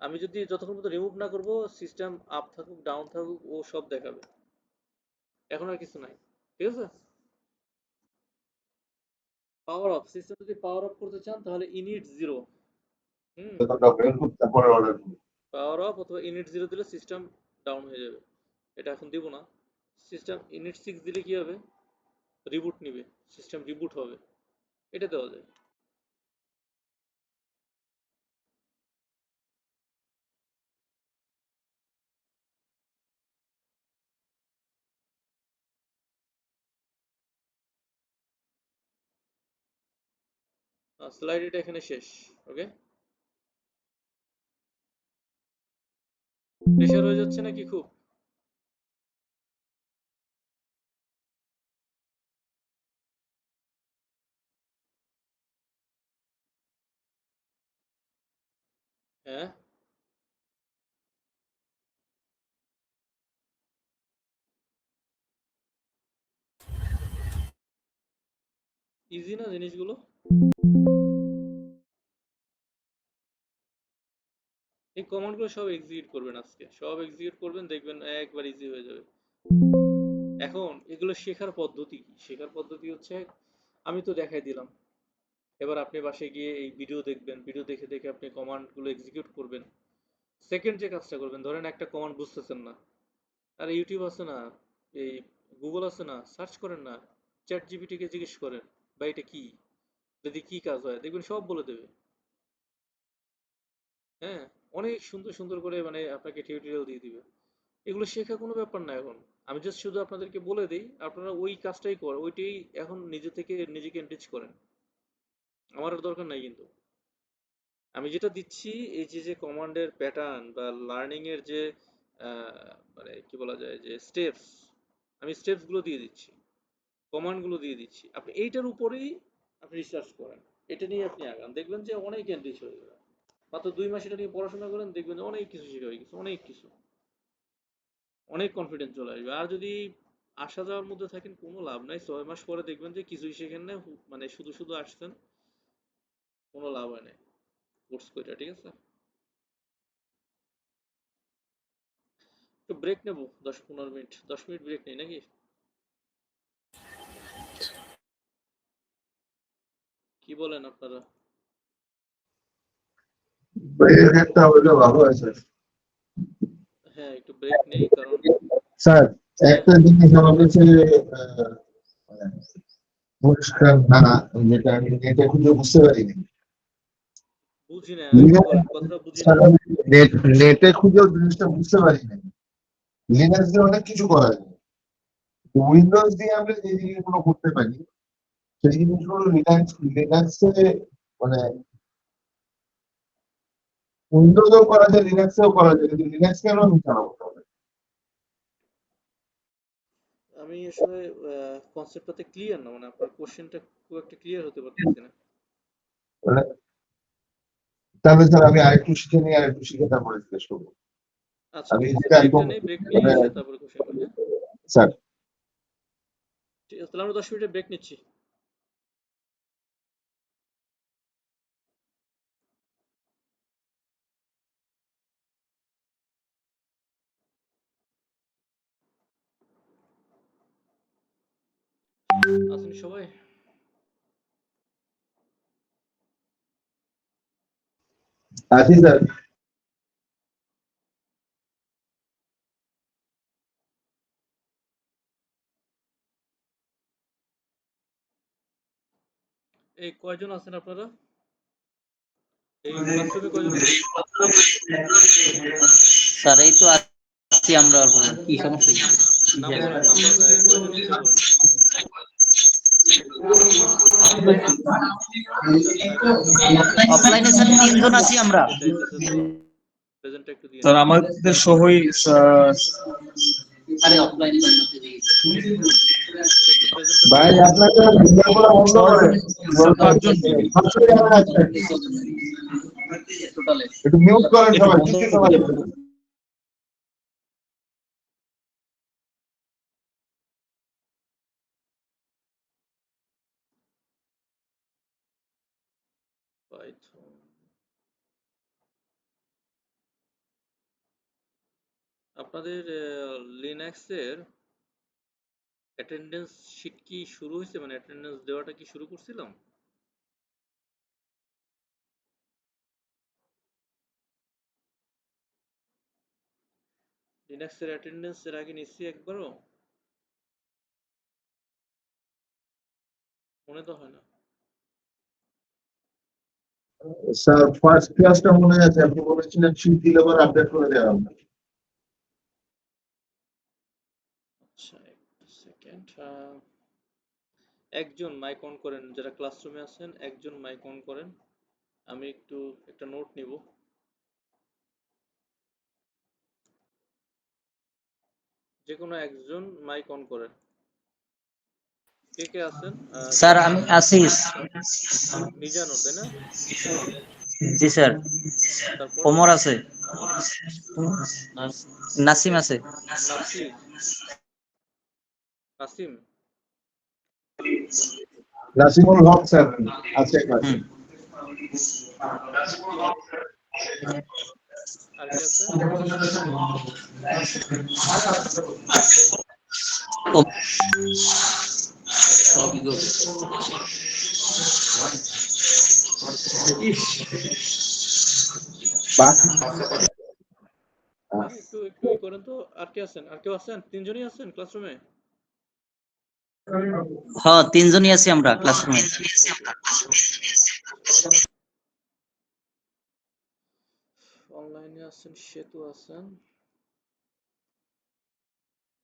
Speaker 1: আমি যদি যতক্ষণ পর্যন্ত রিমুভ না করব, সিস্টেম আপ থাকুক ডাউন থাকুক ও সব দেখাবে। এখন আর কিছু নাই, ঠিক আছে। পাওয়ার অফ, সিস্টেম যদি পাওয়ার অফ করতে চান তাহলে ইনিট 0,
Speaker 2: তারপরে অর্ডার
Speaker 1: পাওয়ার অফ অথবা ইনিট 0 দিলে সিস্টেম ডাউন হয়ে যাবে। এটা এখন দিব না। সিস্টেম ইনিট 6 দিলে কি হবে, রিবুট নিবে, সিস্টেম রিবুট হবে, এটা দেওয়া যায়। স্লাইড এটা এখানে শেষ। ওকে, প্রেশার হয়ে যাচ্ছে নাকি খুব? হ্যাঁ, ইজি না জিনিসগুলো? এই কমান্ডগুলো সব এক্সিকিউট করবেন আজকে, সব এক্সিকিউট করবেন, দেখবেন একবার ইজি হয়ে যাবে। এখন এগুলো শেখার পদ্ধতি কি? শেখার পদ্ধতি হচ্ছে, আমি তো দেখাই দিলাম। এবার আপনি বাসায় গিয়ে এই ভিডিও দেখবেন, ভিডিও দেখে দেখে আপনি কমান্ডগুলো এক্সিকিউট করবেন। সেকেন্ড যে কাজটা করবেন, ধরেন একটা কমান্ড বুঝতেছেন না, আর ইউটিউব আছে না, এই গুগল আছে না, সার্চ করেন না, চ্যাট জিপিটি কে জিজ্ঞেস করেন বা এটা কি, যদি কি কাজ হয়, দেখবেন সব বলে দেবে। হ্যাঁ, অনেক সুন্দর সুন্দর করে মানে আপনাকে টিউটোরিয়াল দিয়ে দিবে। এগুলো শেখা কোনো ব্যাপার না এখন। আমি জাস্ট শুধু আপনাদেরকে বলে দিই, আপনারা ওই কাজটাই করেন, ওইটাই এখন নিজে থেকে নিজেকে এনরিচ করেন। আমার আর দরকার নাই কিন্তু। আমি যেটা দিচ্ছি, এই যে যে কমান্ডের প্যাটার্ন বা লার্নিং এর যে মানে কি বলা যায় যে স্টেপস, আমি স্টেপস গুলো দিয়ে দিচ্ছি, কমান্ড গুলো দিয়ে দিচ্ছি। আপনি এইটার উপরেই আপনি রিসার্চ করেন, এটা নিয়ে আপনি আগান, দেখবেন যে অনেক এনরিচ হয়ে যাবে। মাত্র 2 মাস এটা নিয়ে পড়াশোনা করেন, দেখবেন যে অনেক কিছু শেখা হয়ে গেছে, অনেক কিছু, অনেক কনফিডেন্স চলে আসবে। আর যদি আসা যাওয়ার মধ্যে থাকেন, কোনো লাভ নাই। 6 মাস পরে দেখবেন যে কিছুই শেখেন না, মানে শুধু শুধু আসছেন, কোনো লাভ হয় না কোর্স করে, ঠিক আছে। একটু ব্রেক নেবো 10-15 মিনিট, 10 মিনিট ব্রেক নেই নাকি? কি বলেন আপনারা?
Speaker 2: একটা হইলে ভালো হয় স্যার।
Speaker 1: হ্যাঁ, একটু ব্রেক নেই, কারণ
Speaker 2: স্যার একটা জিনিস আমার কাছে মানে পরিষ্কার না, যেটা আমি নেটে খুঁজে বুঝতে পারিনি।
Speaker 1: বুঝি না, আরেকবার বলেন, কথাটা বুঝি না।
Speaker 2: নেটে খুঁজেও জিনিসটা বুঝতে পারিনি। লিনাক্স দিয়ে অনেক কিছু করা যায়, উইন্ডোজ দিয়ে আমরা যে জিনিসগুলো করতে পারি সেই জিনিসগুলো লিনাক্সে মানে উইন্ডোজেও করা যায়, লিনাক্সেও করা যায়, কিন্তু লিনাক্স কেন আমি চালাবো তাহলে?
Speaker 1: আমি আসলে কনসেপ্টটাতে ক্লিয়ার না, মানে আপনার কোশ্চেনটা খুব একটা ক্লিয়ার হতে পারতেছি না।
Speaker 2: মানে তাহলে স্যার আমি আরেকটু শিখে নিয়ে আরেকটু শিখে তারপরে জিজ্ঞেস করবো।
Speaker 1: আচ্ছা
Speaker 2: আমি
Speaker 1: ঠিক আছে,
Speaker 2: যেটা
Speaker 1: ব্রেকটা
Speaker 2: একদম
Speaker 1: নেই, ব্রেক নিয়ে
Speaker 2: মানে
Speaker 1: এসে তারপরে কোশ্চেন করি। হ্যাঁ
Speaker 2: স্যার
Speaker 1: ঠিক আছে, তাহলে আমরা 10 মিনিটের ব্রেক নিচ্ছি। আছেন সবাই?
Speaker 2: আছি স্যার।
Speaker 1: এই কয়জন আছেন আপনারা? এই প্ল্যাটফর্মে কয়জন আছেন?
Speaker 3: স্যার এই তো আছি আমরা, অল্প কি সমস্যা কি?
Speaker 1: নাম বলেন, নাম্বার কয়জন আছেন বলেন। 4
Speaker 3: অফলাইনে স্যার 3 জন আছি আমরা।
Speaker 1: চাইতেছে তো, প্রেজেন্টটা একটু দিয়ে
Speaker 5: স্যার আমাদের সহই
Speaker 3: আরে অফলাইনে
Speaker 1: একটু প্রেজেন্টটা
Speaker 2: ভাই
Speaker 1: দিয়ে
Speaker 2: আপনাকে ভিডিওগুলো বন্ধ করেন,
Speaker 5: স্যার 5 জন।
Speaker 3: টোটালে
Speaker 2: একটু মিউট করেন
Speaker 5: একটু
Speaker 2: সবাই,
Speaker 5: বন্ধ
Speaker 2: কিছু
Speaker 5: করে
Speaker 2: সবাই।
Speaker 5: দেন।
Speaker 1: আপনাদের লিনাক্সের অ্যাটেন্ডেন্স শিট কি শুরু হয়েছে, মানে অ্যাটেন্ডেন্স দেওয়াটা কি শুরু করছিলাম? লিনাক্সের অ্যাটেন্ডেন্স এর আগে নিচ্ছি একবারও? মনে তো হয় না।
Speaker 2: স্যার ফার্স্ট ক্লাসটা মনে আছে, আপনি বলেছিলেন শীট দিলে আবার আপডেট করে দেওয়া হবে।
Speaker 1: আচ্ছা একটা সেকেন্ড, একজন মাইক অন করেন, যারা ক্লাসরুমে আছেন একজন মাইক অন করেন, আমি একটু একটা নোট নিব। যে কোনো একজন মাইক অন করেন। কে কে আছেন?
Speaker 3: স্যার আমি আছি।
Speaker 1: মিজানুর, তাই না?
Speaker 3: জি স্যার।
Speaker 1: তারপর
Speaker 3: ওমর আছে, নাসিম আছে।
Speaker 1: নাসির, নাসিম,
Speaker 2: নাসিমুল হক স্যার আছে ক্লাসে।
Speaker 3: হুম।
Speaker 1: আর কে আছে?
Speaker 2: বাকি
Speaker 1: হ্যাঁ একটু একটু ই করেন তো। আর কে আছেন? আর কেউ আছেন? তিনজনই আছেন ক্লাসরুমে?
Speaker 3: হ্যাঁ, তিনজনই আছি আমরা ক্লাসরুমে।
Speaker 1: ওকে। অনলাইনে আছেন সেতু আছেন,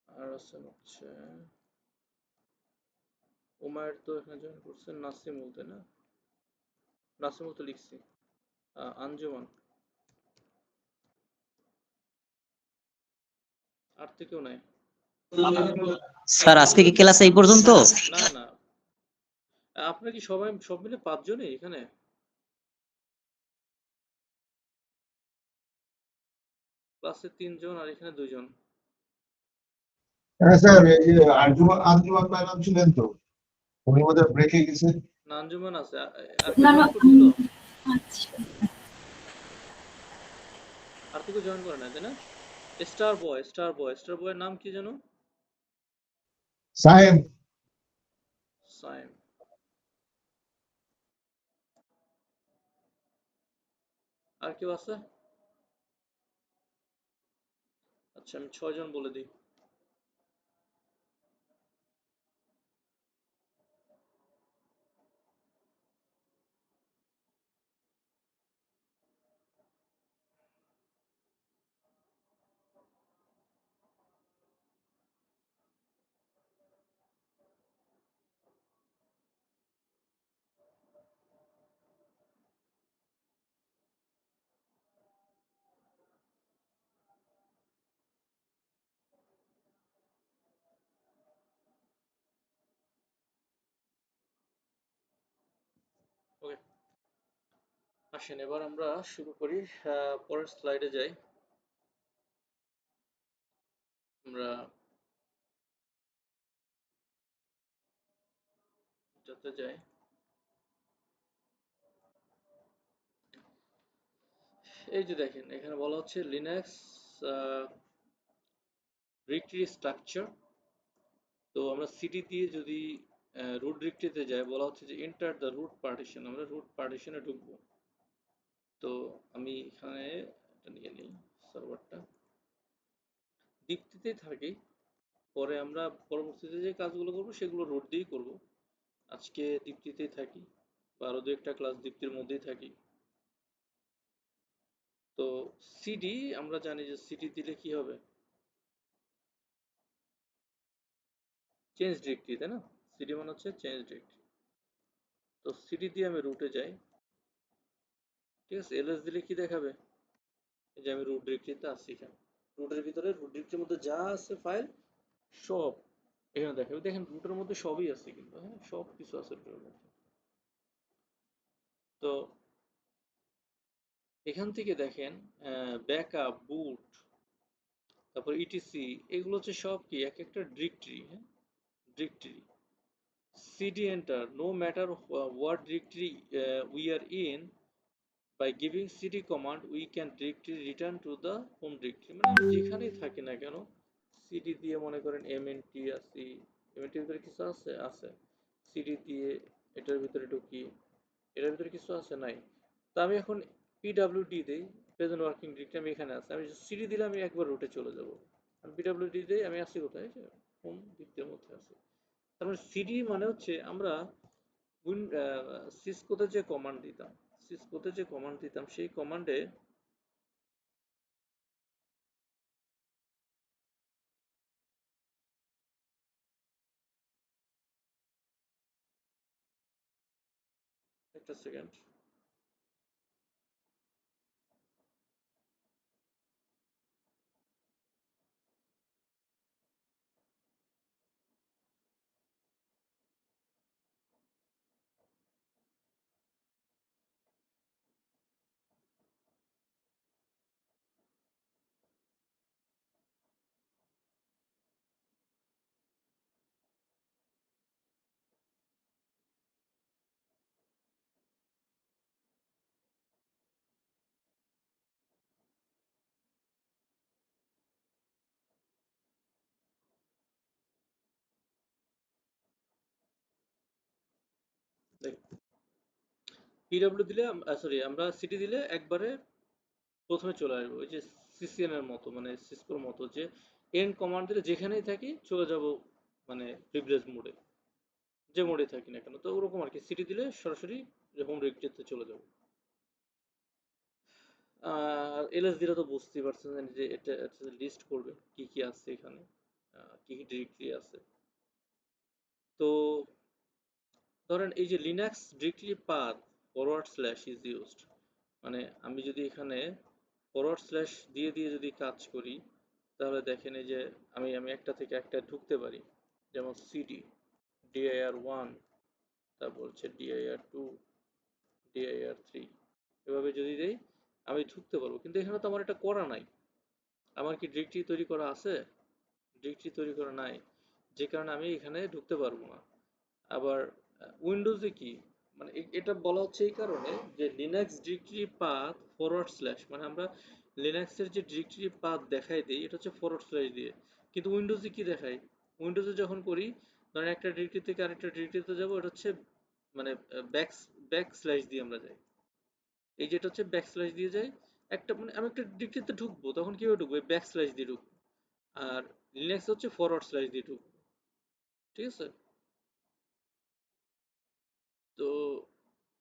Speaker 1: আর আছেন হচ্ছে উমায়ের তো এখানে জয়েন করছেন, নাসিমুল, তাই না? নাসিমুল তো লিখছি। আঞ্জুমান, আর তো কেউ নাই।
Speaker 3: স্যার আজকে কি ক্লাস এই পর্যন্ত?
Speaker 1: না না, আপনারা কি সবাই সব মিলে পাঁচজনই এখানে? ক্লাসে তিনজন আর এখানে দুইজন।
Speaker 2: হ্যাঁ স্যার, এই যে আঞ্জুমান আঞ্জুমান ম্যাডাম ছিলেন তো, উনি বোধহয় ব্রেকে গেছেন।
Speaker 1: না, আঞ্জুমান আছে। আর কেউ জয়েন করছিল? আর তো কেউ জয়েন করে না, তাই না? স্টার বয়, স্টার বয়, স্টার বয়ের নাম কি যেন?
Speaker 2: সাহেব।
Speaker 1: সাইম। আর কেউ আছে? আচ্ছা আমি 6 জন বলে দিই। ওকে, আসেন এবার আমরা শুরু করি। পরের স্লাইডে যাই। আমরা যাতে যাই, এই যে দেখেন এখানে বলা হচ্ছে লিনাক্স ডিরেক্টরি স্ট্রাকচার। তো আমরা সিডি দিয়ে যদি রুট ডিরেক্টরিতে যাই, বলা হচ্ছে যে এন্টার দ্য রুট পার্টিশন, আমরা রুট পার্টিশনে ঢুকবো। তো আমি এখানে এটা নিয়ে নিই, সার্ভারটা দীপ্তিতেই থাকি। পরে আমরা পরবর্তীতে যে কাজগুলো করব সেগুলো রুট দিয়েই করব। আজকে দীপ্তিতেই থাকি, বা আরো দু একটা ক্লাস দীপ্তির মধ্যেই থাকি। তো সিডি, আমরা জানি যে সিডি দিলে কি হবে, চেঞ্জ ডিরেক্টরি, তাই না? সিডি মানে হচ্ছে চেঞ্জ ডিরেক্টরি। তো সিডি দিয়ে আমি রুটে যাই, ঠিক আছে। এলএস দিলে কি দেখাবে, এই যে আমি রুট ডিরেক্টরিতে আছি। এখানে রুটের ভিতরে রুট ডিরেক্টরির মধ্যে যা আছে ফাইল সব এখানে দেখাবে। দেখেন রুটের মধ্যে সবই আছে কিন্তু, হ্যাঁ সব কিছু আছে রুটের মধ্যে। তো এখান থেকে দেখেন ব্যাকআপ, বুট, তারপর ইটিসি, এগুলো হচ্ছে সব কি এক একটা ডিরেক্টরি, হ্যাঁ directory. cd enter, no matter what directory we are in, by giving cd command we can directly return to the home directory মানে আমি যেখানেই থাকি না কেন cd দিয়ে মনে করেন mnt আসি mnt এর ভিতরে কিছু আছে আছে cd দিয়ে এটার ভিতরে ঢুকি এটার ভিতরে কিছু আছে নাই তো আমি এখন pwd দেই প্রেজেন্ট ওয়ার্কিং ডিরেক্টরি আমি এখানে আছি আমি cd দিলে আমি একবার রুটে চলে যাব আমি pwd দেই আমি আসি কোথায় হোম ডিরেক্টরির মধ্যে আছি তার মানে cd মানে হচ্ছে আমরা সিসকোতে যে কমান্ড দিতাম সিসকোতে যে কমান্ড দিতাম সেই কমান্ডে একটা সেকেন্ড দেখ পিডব্লিউ দিলে সরি আমরা সিটি দিলে একবারে প্রথমে চলে আসবো ওই যে সিসিএন এর মতো মানে সিসকোর মতো যে এন্ড কমান্ড দিলে যেখানেই থাকি চলে যাব মানে প্রিভিলেজ মোডে যে মোডে থাকি না কেন তো ওরকম আর কি সিটি দিলে সরাসরি হোম ডিরেক্টরিতে চলে যাব আর এলএস দিলে তো বুঝতেই পারছেন যে এটা লিস্ট করবে কি কি আছে এখানে কি কি ডিরেক্টরি আছে তো ধরেন এই যে Linux directory path forward slash is used মানে আমি যদি এখানে ফরওয়ার্ড স্ল্যাশ দিয়ে দিয়ে যদি কাজ করি তাহলে দেখেন এই যে আমি একটা থেকে একটা ঢুকতে পারি যেমন সিডি dir1 তারপর হচ্ছে dir2 dir3 এভাবে যদি দেই আমি ঢুকতে পারবো কিন্তু এখানে তো আমার এটা করা নাই আমার কি ডিরেক্টরি তৈরি করা আছে ডিরেক্টরি তৈরি করা নাই যে কারণে আমি এখানে ঢুকতে পারবো না আবার উইন্ডোজে কি মানে এটা বলা হচ্ছে এই কারণে যে Linux directory path forward slash মানে আমরা লিনাক্সের যে ডিরেক্টরি পাথ দেখাই দিই এটা হচ্ছে ফরওয়ার্ড স্ল্যাশ দিয়ে কিন্তু উইন্ডোজে কি দেখায় উইন্ডোজে যখন করি ধরেন একটা ডিরেক্টরি থেকে আরেকটা ডিরেক্টরিতে যাবো এটা হচ্ছে মানে ব্যাক ব্যাক স্ল্যাশ দিয়ে আমরা যাই এই যেটা হচ্ছে ব্যাক স্ল্যাশ দিয়ে যাই একটা মানে আমি একটা ডিরেক্টরিতে ঢুকবো তখন কিভাবে ঢুকবো ব্যাক স্ল্যাশ দিয়ে ঢুকবো আর লিনাক্স হচ্ছে ফরওয়ার্ড স্ল্যাশ দিয়ে ঢুকবো ঠিক আছে তো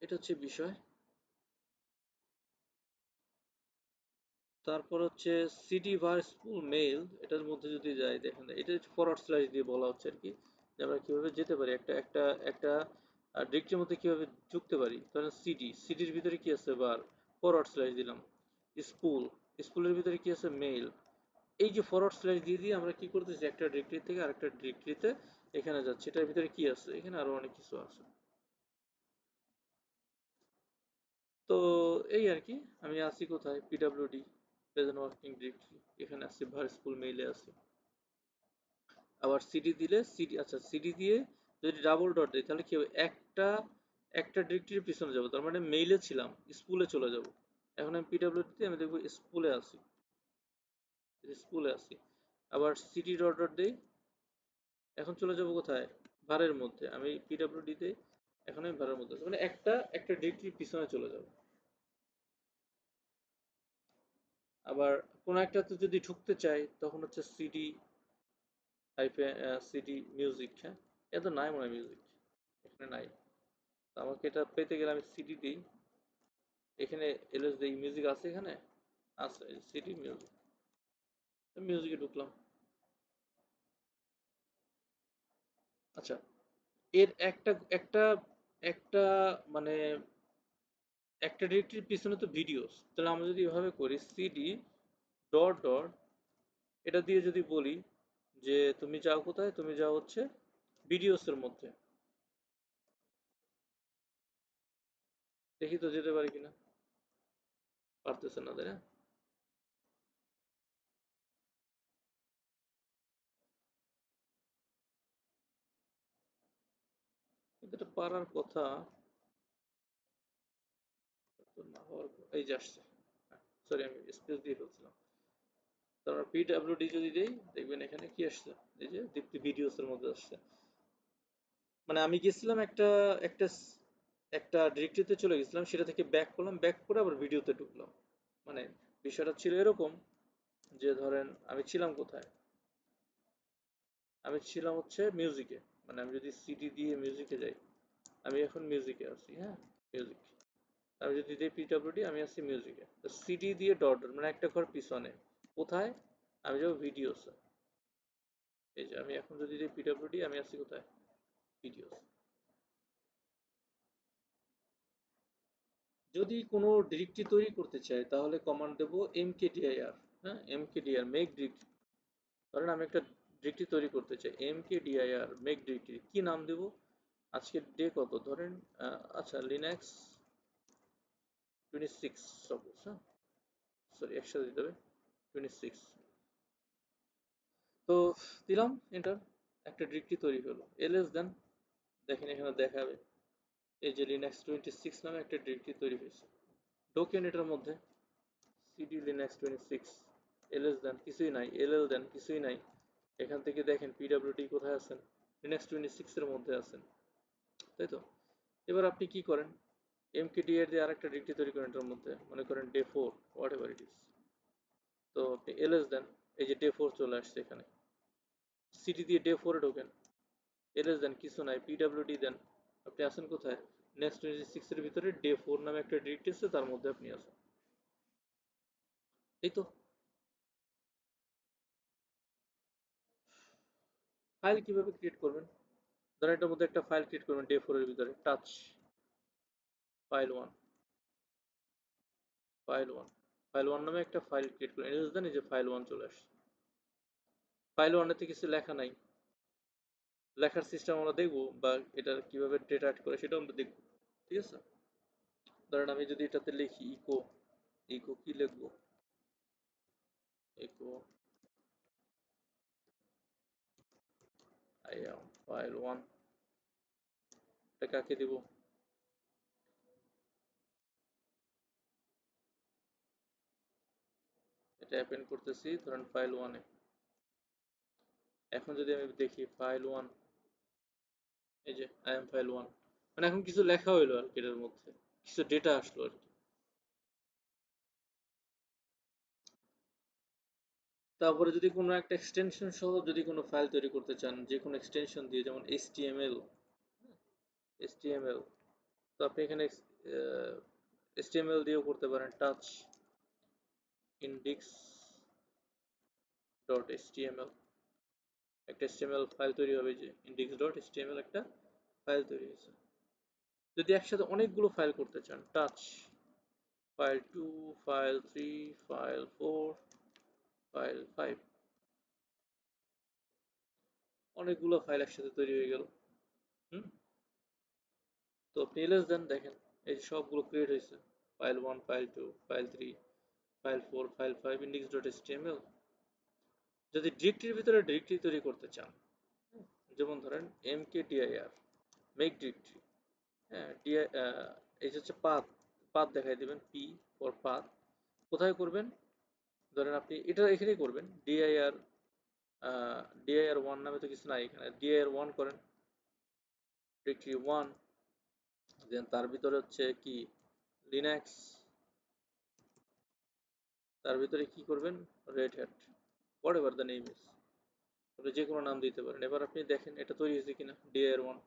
Speaker 1: এটা হচ্ছে বিষয় তারপর হচ্ছে সিডি ভার্সফুল মেইল এটার মধ্যে যদি যাই দেখেন এটা ফরওয়ার্ড স্ল্যাশ দিয়ে বলা হচ্ছে আর কি যে আমরা কিভাবে যেতে পারি একটা ডিরেক্টরির মধ্যে কিভাবে ঢুকতে পারি ধরেন সিডির ভিতরে কি আছে বার ফরওয়ার্ড স্ল্যাশ দিলাম স্পুল স্পুলের ভিতরে কি আছে মেইল এই যে ফরওয়ার্ড স্ল্যাশ দিয়ে দিয়ে আমরা কি করতেছি একটা ডিরেক্টরি থেকে আরেকটা ডিরেক্টরিতে এখানে যাচ্ছে এটার ভিতরে কি আছে এখানে আরো অনেক কিছু আছে তো এই আর কি আমি আছি কোথায় পিডব্লিউডি প্রেজেন্ট ওয়ার্কিং ডিরেক্টরি এখানে আছি ভার্সফুল মেইলে আছি আবার সিডি দিলে সিডি আচ্ছা সিডি দিয়ে যদি ডাবল ডট দিই তাহলে কি হবে একটা ডিরেক্টরির পিছনে যাব তার মানে মেইলে ছিলাম স্পুলে চলে যাব এখন আমি পিডব্লিউডিতে আমি দেখবো স্পুলে আছি স্পুলে আছি আবার সিডি ডট ডট দেই এখন চলে যাব কোথায় ভারের মধ্যে আমি পিডব্লিউডিতে এখন আমি ভারের মধ্যে আছি মানে একটা ডিরেক্টরির পিছনে চলে যাব আবার কোন একটাতে যদি ঢুকতে চাই তখন হচ্ছে সিডি সিডি মিউজিক হ্যাঁ এটা নাই মনে হয় মিউজিক এখানে নাই তো আমাকে এটা পেতে গেলে আমি সিডি দিই এখানে এলএস দিই মিউজিক আছে এখানে আছে সিডি মিউজিক মিউজিকে ঢুকলাম আচ্ছা এর একটা একটা মানে একটা ডিরেক্টরির পিছনে তো ভিডিওস তাহলে আমরা যদি এভাবে করি সিডি ডট ডট এটা দিয়ে যদি বলি যে তুমি যাও কোথায় তুমি যাও হচ্ছে ভিডিওস এর মধ্যে দেখি তো যেতে পারি কিনা পারতেছে না তাই না কিন্তু এটা পারার কথা তো না হওয়ার কথা এই যে আসছে, সরি আমি স্পেস দিয়ে ফেলছিলাম। তারপর পিডব্লিউডি যদি দেই দেখবেন এখানে কি আসছে, এই যে দীপ্তি ভিডিওস এর মধ্যে আসছে। মানে আমি গেছিলাম একটা একটা একটা ডিরেক্টরিতে চলে গেছিলাম, সেটা থেকে ব্যাক করলাম, ব্যাক করে আবার ভিডিওতে ঢুকলাম। মানে বিষয়টা ছিল এরকম যে ধরেন আমি ছিলাম কোথায়, আমি ছিলাম হচ্ছে মিউজিকে। মানে আমি যদি সিডি দিয়ে মিউজিকে যাই, আমি এখন মিউজিকে আছি, হ্যাঁ মিউজিক। আমি যদি দিই পিডব্লিউডি, আমি আছি মিউজিকে। তো সিডি দিয়ে ডট ডট মানে একটা ঘর পিছনে কোথায়, আমি যাবো ভিডিওস। এই যে আমি এখন যদি দিই পিডব্লিউডি, আমি আছি কোথায়, ভিডিওস। যদি কোনো ডিরেক্টরি তৈরি করতে চাই তাহলে কমান্ড দেব mkdir, হ্যাঁ mkdir মেক ডিরেক্টরি। ধরেন আমি একটা ডিরেক্টরি তৈরি করতে চাই, mkdir মেক ডিরেক্টরি, কি নাম দেব, আজকের ডে কত ধরেন, আচ্ছা লিনাক্স 26 সাপোজ, হ্যাঁ সরি একসাথে দিতে হবে 26। তো দিলাম এন্টার, একটা ডিরেক্টরি তৈরি হলো। এলএস দেন, দেখেন এখানে দেখাবে এই যে লিনাক্স 26 নামে একটা ডিরেক্টরি তৈরি হয়েছে। ঢোকেন এটার মধ্যে, সিডি লিনাক্স 26, এলএস দেন, কিছুই নাই, এলএল দেন, কিছুই নাই। এখান থেকে দেখেন পিডব্লিউডি কোথায় আছেন, লিনাক্স 26 এর মধ্যে আছেন, তাই তো। এবার আপনি কি করেন, mkdir দিয়ে আরেকটা ডিরেক্টরি তৈরি করেন এটার মধ্যে, মনে করেন day 4 what ever it is. তো আপনি এলএস দেন, এই যে ডে 4 চলে আসছে এখানে। সিডি দিয়ে ডে 4 এ ঢোকেন, এলএস দেন, কিছু নাই, পিডব্লিউডি দেন, আপনি আছেন কোথায়, নেক্সট 26 এর ভিতরে ডে 4 নামে একটা ডিরেক্টরি আছে, তার মধ্যে আপনি আছেন, এই তো। ফাইল কিভাবে ক্রিয়েট করবেন, ধরেন এটার মধ্যে একটা ফাইল ক্রিয়েট করবেন ডে 4 এর ভিতরে, টাচ ফাইল 1, ফাইল 1 নামে একটা ফাইল ক্রিয়েট করবেন, এলএস দেন, এই যে ফাইল 1 চলে আসছে। ফাইল 1 এতে কিছু লেখা নাই, লেখার সিস্টেম আমরা দেখবো, বা এটা কিভাবে ডেটা অ্যাড করে সেটাও আমরা দেখবো, ঠিক আছে। ধরেন আমি যদি এটাতে লিখি ইকো, ইকো কি লিখবো, ইকো আই এম ফাইল 1, এটা কাকে দিব, এটা অ্যাপেন্ড করতেছি ধরেন ফাইল 1 এ। এখন যদি আমি দেখি ফাইল 1, এই যে আই এম ফাইল 1, মানে এখন কিছু লেখা হইলো আর কি, এটার মধ্যে কিছু ডেটা আসলো আর কি। তারপরে যদি কোনো একটা এক্সটেনশন সহ যদি কোনো ফাইল তৈরি করতে চান, যে কোনো এক্সটেনশন দিয়ে, যেমন HTML, তো আপনি এখানে HTML দিয়েও করতে পারেন, টাচ index.html, একটা HTML ফাইল তৈরি হবে, যে index.html একটা ফাইল তৈরি হয়েছে। যদি একসাথে অনেকগুলো ফাইল করতে চান, touch file 2, file 3, file 4, file 5, অনেকগুলো ফাইল একসাথে তৈরি হয়ে গেল। হুম, তো আপনি ls দেন, দেখেন এই সবগুলো ক্রিয়েট হয়েছে, file 1, file 2, file 3, file 4, file 5, index.html। যদি ডিরেক্টরির ভিতরে ডিরেক্টরি তৈরি করতে চান, যেমন ধরেন mkdir মেক ডিরেক্টরি, হ্যাঁ এই হচ্ছে পাথ, পাথ দেখাই দিবেন, p ফর পাথ। কোথায় করবেন, ধরেন আপনি এটা এখানেই করবেন, dir1 নামে তো কিছু নাই এখানে, dir1 করেন, ডিরেক্টরি 1, দেন তার ভিতরে হচ্ছে কি লিনাক্স, তার ভিতরে কি করবেন Red Hat, whatever the name is, আপনি যে কোনো নাম দিতে পারেন। এবার আপনি দেখেন এটা তৈরি হয়েছে কিনা, dir1,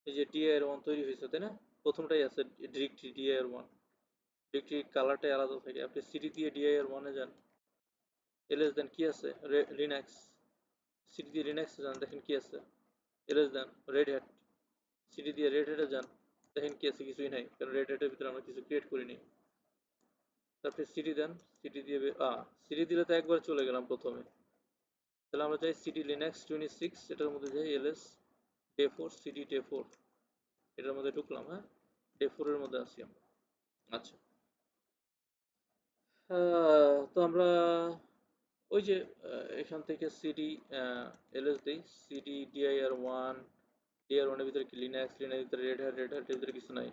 Speaker 1: এই যে dir1 তৈরি হয়েছে, তাই না, প্রথমটাই আছে ডিরেক্টরি dir1, ডিরেক্টরি কালারটাই আলাদা থাকে। আপনি সিডি দিয়ে dir1 এ যান, এলএস দেন, কি আছে, লিনাক্স, সিডি দিয়ে লিনাক্সে যান, দেখেন কি আছে, এলএস দেন, রেড হ্যাট, সিডি দিয়ে রেড হ্যাটে যান, দেখেন কি আছে, কিছুই নাই, কারণ রেড হ্যাটের ভিতরে আমরা কিছু ক্রিয়েট করিনি। তারপরে সিডি দেন, সিডি দিয়ে সিডি দিলে তো একবার চলে গেলাম প্রথমে, তাহলে আমরা চাই সিডি লিনাক্স 26, এটার মধ্যে যাই এলএস ডে 4, সিডি ডে 4, এটার মধ্যে ঢুকলাম, হ্যাঁ ডে 4 এর মধ্যে আসি আমরা। আচ্ছা, তো আমরা ওই যে এখান থেকে সিডি এলএস দিই, সিডি dir1, dir1 এর ভিতরে কি লিনাক্স, লিনাক্স ভিতরে রেড হ্যাট, রেড হ্যাটের ভিতরে কিছু নাই,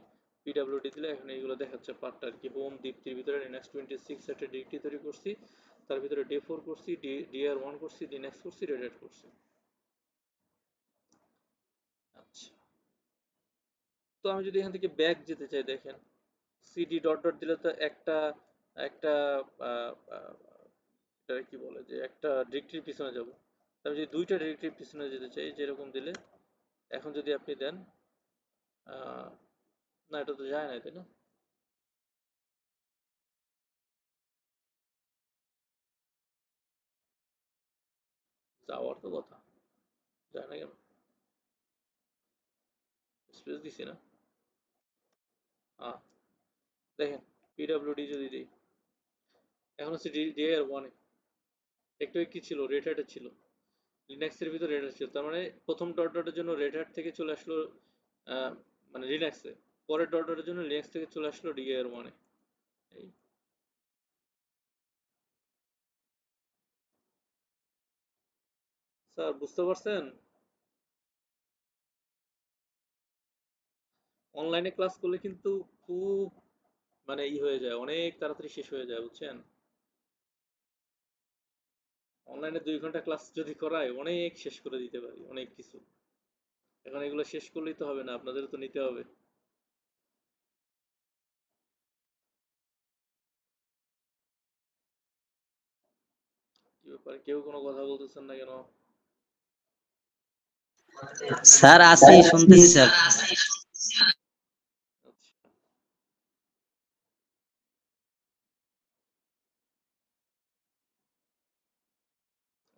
Speaker 1: পিডব্লিউডি দিলে এখন এইগুলো দেখাচ্ছে পার্টটা আর কি। হোম দীপ্তির ভিতরে লিনাক্স 26 একটা ডিরেক্টরি তৈরি করছি, তার ভিতরে ডে 4 করছি, ডিআর 1 করছি, লিনাক্স করছি, রেড হ্যাট করছি। আচ্ছা, তো আমি যদি এখান থেকে ব্যাক যেতে চাই, দেখেন সিডি ডট ডট দিলে তো একটা একটা এটা কি বলে যে একটা ডিরেক্টরির পিছনে যাব। আমি যদি দুইটা ডিরেক্টরির পিছনে যেতে চাই, যেরকম দিলে এখন যদি আপনি দেন, না এটা তো যায় না, তাই না? যাওয়ার তো কথা, যায় না কেন? স্পেস দিছি না। দেখেন পিডব্লিউডি যদি দিই, এখন হচ্ছে ডিআর 1 একটু কি ছিল, রেড হ্যাটের ছিল, লিনাক্সের ভিতরে রেড হ্যাট ছিল, তার মানে প্রথম ডট ডটের জন্য রেড হ্যাট থেকে চলে আসলো মানে লিনাক্সে, পরের ডট ডটের জন্য লিনাক্স থেকে চলে আসলো ডিআর 1-এ। এই স্যার বুঝতে পারছেন? অনলাইনে ক্লাস করলে কিন্তু খুব মানে হয়ে যায়, অনেক তাড়াতাড়ি শেষ হয়ে যায়, বুঝছেন? অনলাইনে 2 ঘন্টা ক্লাস যদি করায় অনেক শেষ করে দিতে পারি অনেক কিছু। এখন এগুলো শেষ করলেই তো হবে না, আপনাদের তো নিতে হবে। কি ব্যাপার, কেউ কোনো কথা বলতেছেন না কেন?
Speaker 3: স্যার আসি, শুনতেছি স্যার।
Speaker 1: আচ্ছা,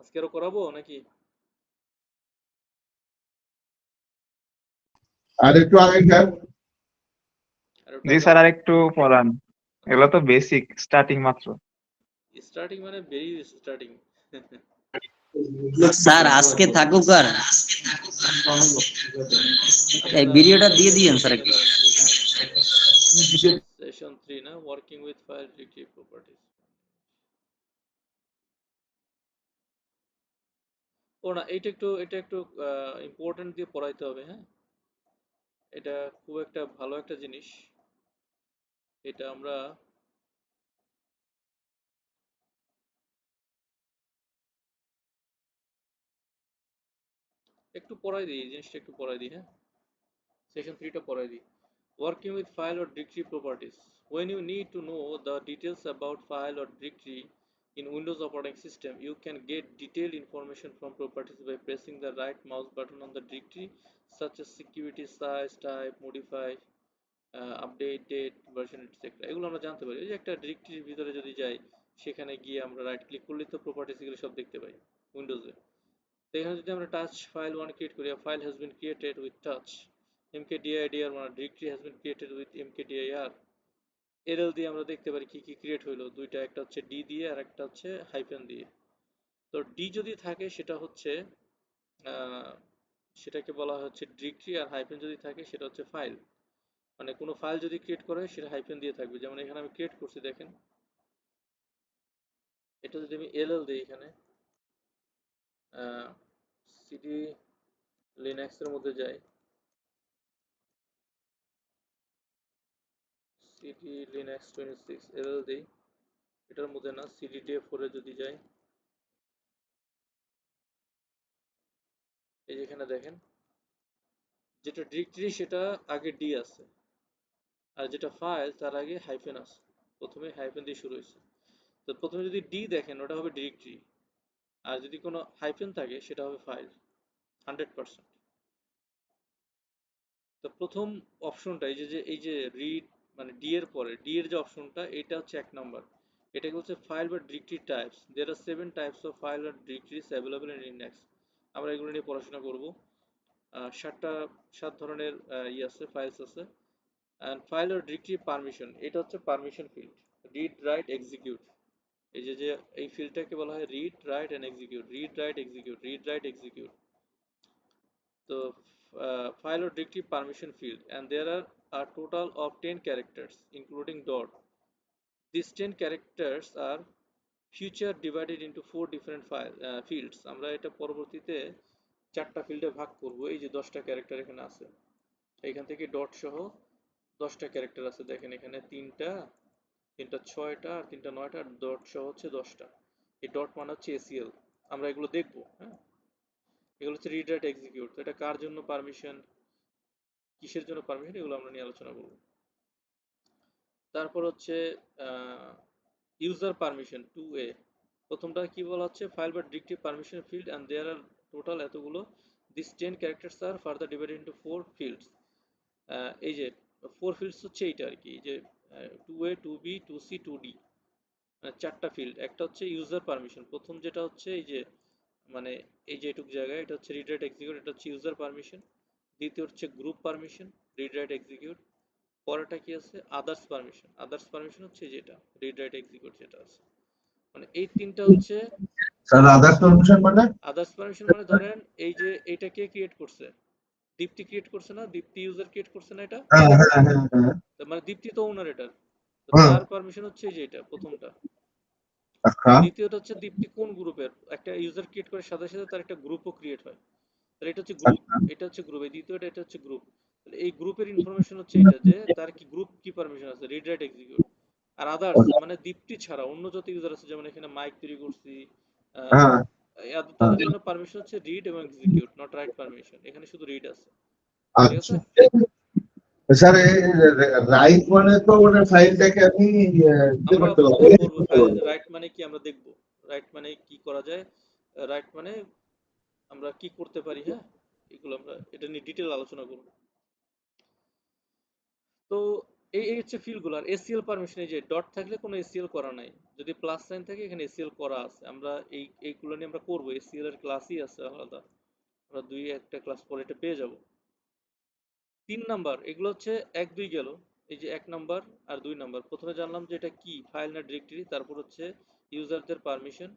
Speaker 1: আজকে আরো করাবো নাকি?
Speaker 2: আর একটু আগে যান।
Speaker 1: আর
Speaker 6: জি স্যার, আর একটু পড়ান, এগুলো তো বেসিক স্টার্টিং মাত্র।
Speaker 1: স্টার্টিং মানে ভেরি স্টার্টিং।
Speaker 3: স্যার আজকে থাকুক, আর এই ভিডিওটা দিয়ে দিয়েন স্যার একটু।
Speaker 1: সেশন 3 না, working with file directory properties. ও না, এটা একটু ইম্পর্টেন্ট দিয়ে পড়াইতে হবে, হ্যাঁ? এটা খুব একটা ভালো একটা জিনিস, এটা আমরা একটু পড়াই দিই, এই জিনিসটা একটু পড়াই দিই, হ্যাঁ? সেশন 3টা পড়াই দিই। Working with file or directory properties. When you need to know the details about file or directory in Windows operating system, you can get detailed information from properties by pressing the right mouse button on the directory, such as security, size, type, modify, update, date, version, etcetera. এগুলো আমরা জানতে পারি। এই যে একটা ডিরেক্টরির ভিতরে যদি যাই, সেখানে গিয়ে আমরা রাইট ক্লিক করলেই তো প্রপার্টিস এগুলো সব দেখতে পাই উইন্ডোজে। তো এখানে যদি আমরা টাচ ফাইল 1 ক্রিয়েট করি, file has been created with touch mkdir dir1, directory has been created with mkdir। এরএল দিয়ে আমরা দেখতে পারি কি কি ক্রিয়েট হইলো, দুইটা, একটা হচ্ছে ডি দিয়ে আর একটা হচ্ছে হাইফেন দিয়ে। তো ডি যদি থাকে সেটা হচ্ছে সেটাকে বলা হচ্ছে ডিরেক্টরি, আর হাইফেন যদি থাকে সেটা হচ্ছে ফাইল। মানে কোনো ফাইল যদি ক্রিয়েট করে সেটা হাইফেন দিয়ে থাকবে। যেমন এখানে আমি ক্রিয়েট করছি, দেখেন এটা যদি আমি এলএল দিই, এখানে সিডি লিনাক্সের মধ্যে যাই, সিডি লিনাক্স 26 এলএল দিই, এটার মধ্যে না, সিডি ডে 4 এ যদি যাই, এই যেখানে দেখেন যেটা ডিরেক্টরি সেটা আগে ডি আছে, আর যেটা ফাইল তার আগে হাইফেন আছে, প্রথমে হাইফেন দিয়ে শুরু হয়েছে। তো প্রথমে যদি ডি দেখেন ওটা হবে ডিরেক্টরি, আর যদি কোনো হাইফেন থাকে সেটা হবে ফাইল, 100%। তো প্রথম অপশনটা এই যে রিড, মানে ডি এর পরে ডি এর যে অপশনটা, এটা হচ্ছে 1 নাম্বার। এটাকে হচ্ছে ফাইল বা directory types. There are 7 types of file আর ডিরেক্টরিজ অ্যাভেলেবল ইন লিনাক্স। আমরা এগুলো নিয়ে পড়াশোনা করব। 7 ধরনের আছে, ফাইলস আছে। অ্যান্ড ফাইল আর ডিরেক্টরি পারমিশন, এটা হচ্ছে permission field, read, write, execute. এই যে এই ফিল্ডটাকে বলা হয় read, write and execute, read, write, execute, read, write, execute. So file or directory permission field, and there are a total of 10 characters including dot. These 10 characters are future divided into 4 different fields. আমরা এটা পরবর্তীতে 4টা ফিল্ডে ভাগ করব। এই যে 10টা ক্যারেক্টার এখানে আছে, এখান থেকে ডট সহ 10টা ক্যারেক্টার আছে, দেখেন এখানে 3টা 6টা আর 3টা 9টা আর ডট সহ হচ্ছে 10টা। এই ডট মানে হচ্ছে এসিএল। আমরা এগুলো দেখবো, হ্যাঁ। এগুলো হচ্ছে রিড রাইট এক্সিকিউট। তো এটা কার জন্য পারমিশন, কিসের জন্য পারমিশন, এগুলো আমরা নিয়ে আলোচনা করবো। তারপর হচ্ছে ইউজার পারমিশন 2A। প্রথমটা কি বলা হচ্ছে, ফাইল বা directory permission field and there are total এতগুলো, this 10 characters are further divided into 4 fields. এই যে 4 ফিল্ডস হচ্ছে এইটা আর কি, যে 2A 2B 2C 2D, চারটা ফিল্ড। একটা হচ্ছে ইউজার পারমিশন, প্রথম যেটা হচ্ছে এই যে মানে এই যে এটুক জায়গায়, এটা হচ্ছে রিড রাইট এক্সিকিউট, এটা হচ্ছে ইউজার পারমিশন। দ্বিতীয় হচ্ছে group permission, read write execute. পরেরটা কি আছে, আদার্স পারমিশন। আদার্স পারমিশন হচ্ছে যেটা রিড রাইট এক্সিকিউট যেটা আছে, মানে এই তিনটা হচ্ছে।
Speaker 2: স্যার আদার্স পারমিশন মানে?
Speaker 1: আদার্স পারমিশন মানে ধরেন এই যে এটা কে ক্রিয়েট করছে, দীপ্তি ক্রিয়েট করছে না, দীপ্তি ইউজার ক্রিয়েট করছে না এটা,
Speaker 2: হ্যাঁ হ্যাঁ হ্যাঁ হ্যাঁ
Speaker 1: তার মানে দীপ্তি তো ওনার এটার, তো
Speaker 2: হ্যাঁ।
Speaker 1: তার পারমিশন হচ্ছে এই যে এটা প্রথমটা।
Speaker 2: আচ্ছা
Speaker 1: দ্বিতীয়টা হচ্ছে দীপ্তি কোন গ্রুপের, একটা ইউজার ক্রিয়েট করার সাথে সাথে তার একটা গ্রুপও ক্রিয়েট হয়, তাহলে এটা হচ্ছে গ্রুপ।
Speaker 2: আচ্ছা
Speaker 1: এটা হচ্ছে গ্রুপ, এই দ্বিতীয়টা এটা হচ্ছে গ্রুপ। তাহলে এই গ্রুপের ইনফরমেশন হচ্ছে এটা, যে তার কি গ্রুপ কি পারমিশন আছে, রিড রাইট এক্সিকিউট। আর আদার্স মানে দীপ্তি ছাড়া অন্য যত ইউজার আছে, যেমন এখানে মাইক তৈরি করছি,
Speaker 2: হ্যাঁ হ্যাঁ
Speaker 1: তাদের জন্য পারমিশন হচ্ছে রিড এবং এক্সিকিউট, নট রাইট পারমিশন। এখানে শুধু রিড আছে, ঠিক আছে।
Speaker 2: আচ্ছা। স্যার রাইট মানে তো মানে ফাইলটাকে আমি ইয়ে
Speaker 1: আমরা
Speaker 2: করতে পারবো, edit
Speaker 1: পড়বো
Speaker 2: করতে
Speaker 1: ফাইল
Speaker 2: পারবো।
Speaker 1: রাইট মানে কি আমরা দেখবো, রাইট মানে কি করা যায়, রাইট মানে আমরা কি করতে পারি, হ্যাঁ। এগুলো আমরা এটা নিয়ে ডিটেল আলোচনা করব। তো এই হচ্ছে ফিল্ডগুলো। আর এসিএল পারমিশন, এই যে ডট থাকলে কোনো এসিএল করা নাই, যদি প্লাস সাইন থাকে এখানে এসিএল করা আছে। আমরা এইগুলো নিয়ে আমরা করবো, এসিএল এর ক্লাসই আছে আলাদা, আমরা একটা ক্লাস পরে এটা পেয়ে যাব। 3 নাম্বার এগুলো হচ্ছে 1 2 গেল, এই যে 1 নাম্বার আর 2 নাম্বার। প্রথমে জানলাম যে এটা কি ফাইল না ডিরেক্টরি, তারপর হচ্ছে ইউজারদের পারমিশন,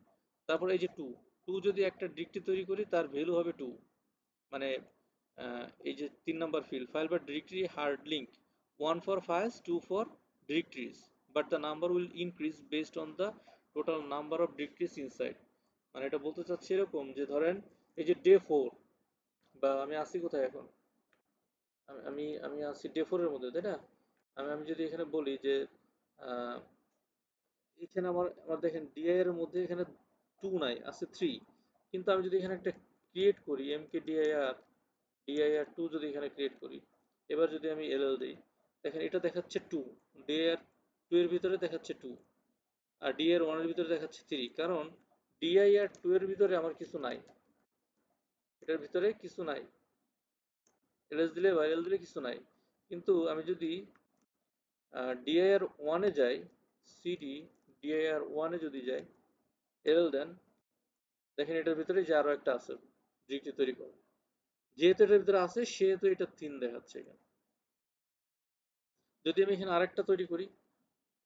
Speaker 1: তারপর এই যে 2 2 যদি একটা ডিরেক্টরি তৈরি করি তার ভ্যালু হবে 2, মানে এই যে 3 নাম্বার ফিল্ড, ফাইল বা directory hard link, 1 for files 2 for directories, but the number will increase based on the total number of directories inside. মানে এটা বলতে চাচ্ছি এরকম যে ধরেন এই যে ডে 4, বা আমি আসি কোথায় এখন, আমি আছি ডে 4 এর মধ্যে, তাই না। আমি যদি এখানে বলি যে আহ, এখানে আমার দেখেন ডিআই এর মধ্যে এখানে 2 নাই, আছে 3। কিন্তু আমি যদি এখানে একটা ক্রিয়েট করি mkdir 2 যদি এখানে ক্রিয়েট করি, এবার যদি আমি এলএল দিই, দেখেন এটা দেখাচ্ছে 2, dir 2 এর ভিতরে দেখাচ্ছে 2, আর dir 1 এর ভিতরে দেখাচ্ছে 3, কারণ dir 2 এর ভিতরে আমার কিছু নাই, এটার ভিতরে কিছু নাই, এলএস দিলে বা এল দিলে কিছু নাই। কিন্তু আমি যদি dir 1 এ যাই, cd dir 1 এ যদি যাই, এল দেন, দেখেন এটার ভিতরে যে আরো একটা আছে ডিরেক্টরি তৈরি করা, যেহেতু এটার ভিতরে আছে সেহেতু এটা 3 দেখাচ্ছে এখানে। যদি আমি এখানে আরেকটা তৈরি করি,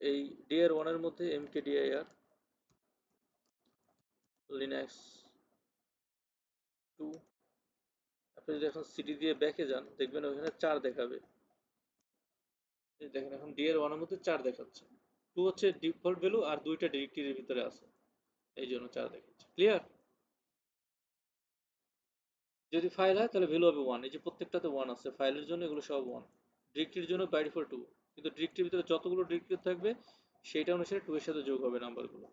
Speaker 1: এই dir 1 এর মধ্যে mkdir লিনাক্স 2, আপনি যদি এখন সিডি দিয়ে ব্যাকে যান দেখবেন ওখানে 4 দেখাবে। এই দেখেন এখন dir 1 এর মধ্যে 4 দেখাচ্ছে, 2 হচ্ছে ডিফল্ট ভ্যালু আর দুইটা ডিরেক্টরির ভিতরে আছে, এই জন্য 4 দেখাচ্ছে। ক্লিয়ার? যদি ফাইল হয় তাহলে ভ্যালু হবে 1, এই যে প্রত্যেকটাতে 1 আছে, ফাইলের জন্য এগুলো সব 1, ডিরেক্টরির জন্য বাই ডিফল্ট 2, কিন্তু ডিরেক্টরির ভিতরে যতগুলো ডিরেক্টরি থাকবে সেটা অনুসারে 2 এর সাথে যোগ হবে নাম্বারগুলো।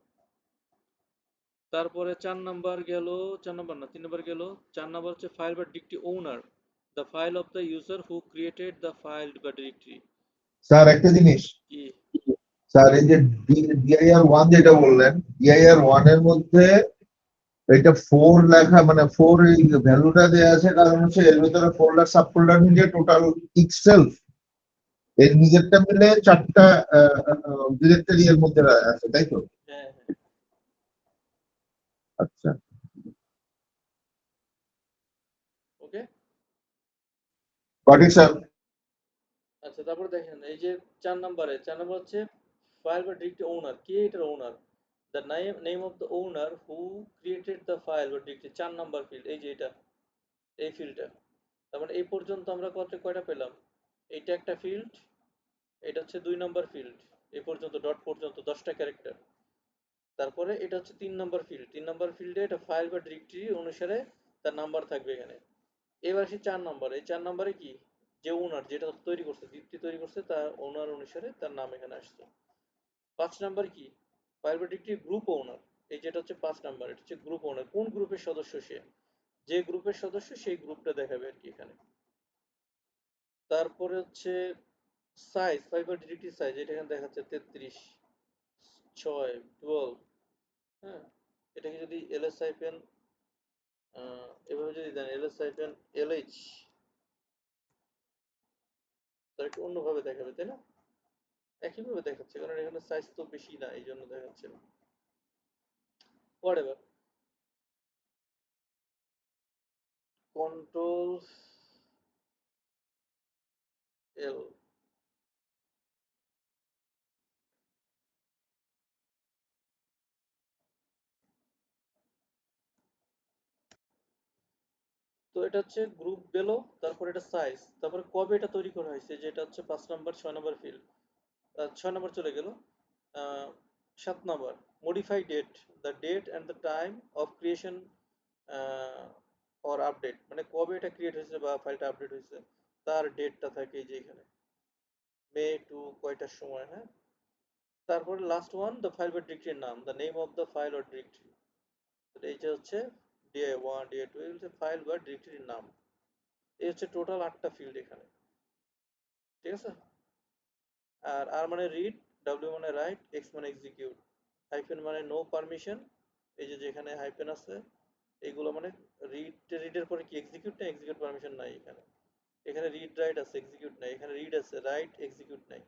Speaker 1: তারপরে 4 নাম্বার গেল, 4 নাম্বার না 3 নাম্বার গেল। 4 নাম্বার হচ্ছে ফাইল বা directory owner, the file of the user who created the file বা ডিরেক্টরি।
Speaker 2: স্যার একটা জিনিস,
Speaker 1: কি
Speaker 2: স্যার এই যে dir 1 যেটা বললেন, dir 1 এর মধ্যে এটা 4 লেখা, মানে 4 এই ভ্যালুটা দেওয়া আছে, কারণ হচ্ছে এর ভিতরে ফোল্ডার সাব ফোল্ডার মিলিয়ে টোটাল ইটসেলফ এর নিজেরটা মিলে 4টা ডিরেক্টরি এর মধ্যে আছে, তাই তো?
Speaker 1: হ্যাঁ,
Speaker 2: আচ্ছা
Speaker 1: ওকে।
Speaker 2: Got it sir.
Speaker 1: আচ্ছা, তারপর দেখেন এই যে 4 নাম্বার হচ্ছে ফাইল বা ডিরেক্টরি ওনার, কে এটার owner, the name of the owner who created the file বা ডিরেক্টরি, 4 নাম্বার ফিল্ড, এই যে এটা, এই ফিল্ডটা। তার মানে এই পর্যন্ত আমরা কয়টা পেলাম, এইটা একটা ফিল্ড, এটা হচ্ছে 2 নাম্বার ফিল্ড, এই পর্যন্ত ডট পর্যন্ত 10টা ক্যারেক্টার। তারপরে এটা হচ্ছে 3 নাম্বার ফিল্ড, 3 নাম্বার ফিল্ডে এটা ফাইল বা ডিরেক্টরি অনুসারে তার নাম্বার থাকবে এখানে। এবার আসি 4 নাম্বার, এই 4 নাম্বারে কি, যে ওনার যেটা তৈরি করছে, দীপ্তি তৈরি করছে, তার ওনার অনুসারে তার নাম এখানে আসছে। 5 নাম্বার কি, ফাইল বা ডিরেক্টরি গ্রুপ ওনার, এই যেটা হচ্ছে 5 নাম্বার, এটা হচ্ছে গ্রুপ ওনার, কোন গ্রুপের সদস্য সে, যে গ্রুপের সদস্য সেই গ্রুপটা দেখাবে আর কি এখানে। তারপরে হচ্ছে সাইজ, ফাইল বা ডিরেক্টরি সাইজ, এটা এখানে দেখাচ্ছে 33, 6, 12, হ্যাঁ। এটাকে যদি ls হাইফেন এভাবে যদি দেন ls হাইফেন lh, তাহলে একটু অন্যভাবে দেখাবে, তাই না? একইভাবে দেখাচ্ছে, কারণ এখানে সাইজ তো বেশি না, এই জন্য দেখাচ্ছে না। হোয়াটএভার, কন্ট্রোল এল, তো এটা হচ্ছে গ্রুপ বেলো, তারপর এটা সাইজ, তারপরে কবে এটা তৈরি করা হয়েছে, যেটা হচ্ছে 5 নাম্বার, 6 নাম্বার ফিল্ড, 6 নাম্বার চলে গেল। 7 number modify date, the date and the time of creation or update, মানে কবে এটা ক্রিয়েট হয়েছে বা ফাইলটা আপডেট হয়েছে তার ডেটটা থাকে এই যে এখানে, মে টু কয়টার সময়, হ্যাঁ। তারপরে লাস্ট ওয়ান, দ্য ফাইল বা ডিরেক্টরির নাম, the name of the file or directory, এইটা হচ্ছে DI1 DI2, এই হচ্ছে ফাইল বা ডিরেক্টরির নাম। এই হচ্ছে টোটাল 8টা ফিল্ড এখানে, ঠিক আছে। আর মানে রিড, W মানে রাইট, X মানে এক্সিকিউট, হাইফেন মানে নো পারমিশন, এই যে যেখানে হাইফেন আছে এইগুলো মানে রিডের পরে কি এক্সিকিউট না, এক্সিকিউট পারমিশন নাই এখানে, এখানে রিড রাইট আছে, এক্সিকিউট নাই, এখানে রিড আছে, রাইট এক্সিকিউট নাই,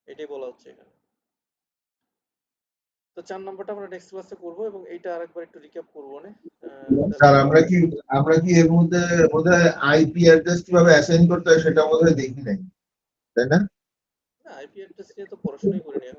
Speaker 1: এটাই বলা হচ্ছে এখানে। তো 4 নম্বরটা আমরা নেক্সট ক্লাসে করবো, এবং এইটা আরেকবার একটু রিক্যাপ করবো না।
Speaker 2: স্যার আমরা কি এর মধ্যে বোধহয় আইপি অ্যাড্রেস কিভাবে অ্যাসাইন করতে হয় সেটা বোধহয় দেখি নাই, তাই না?
Speaker 1: না, আইপি অ্যাড্রেস নিয়ে তো পড়াশোনাই করিনি এখন।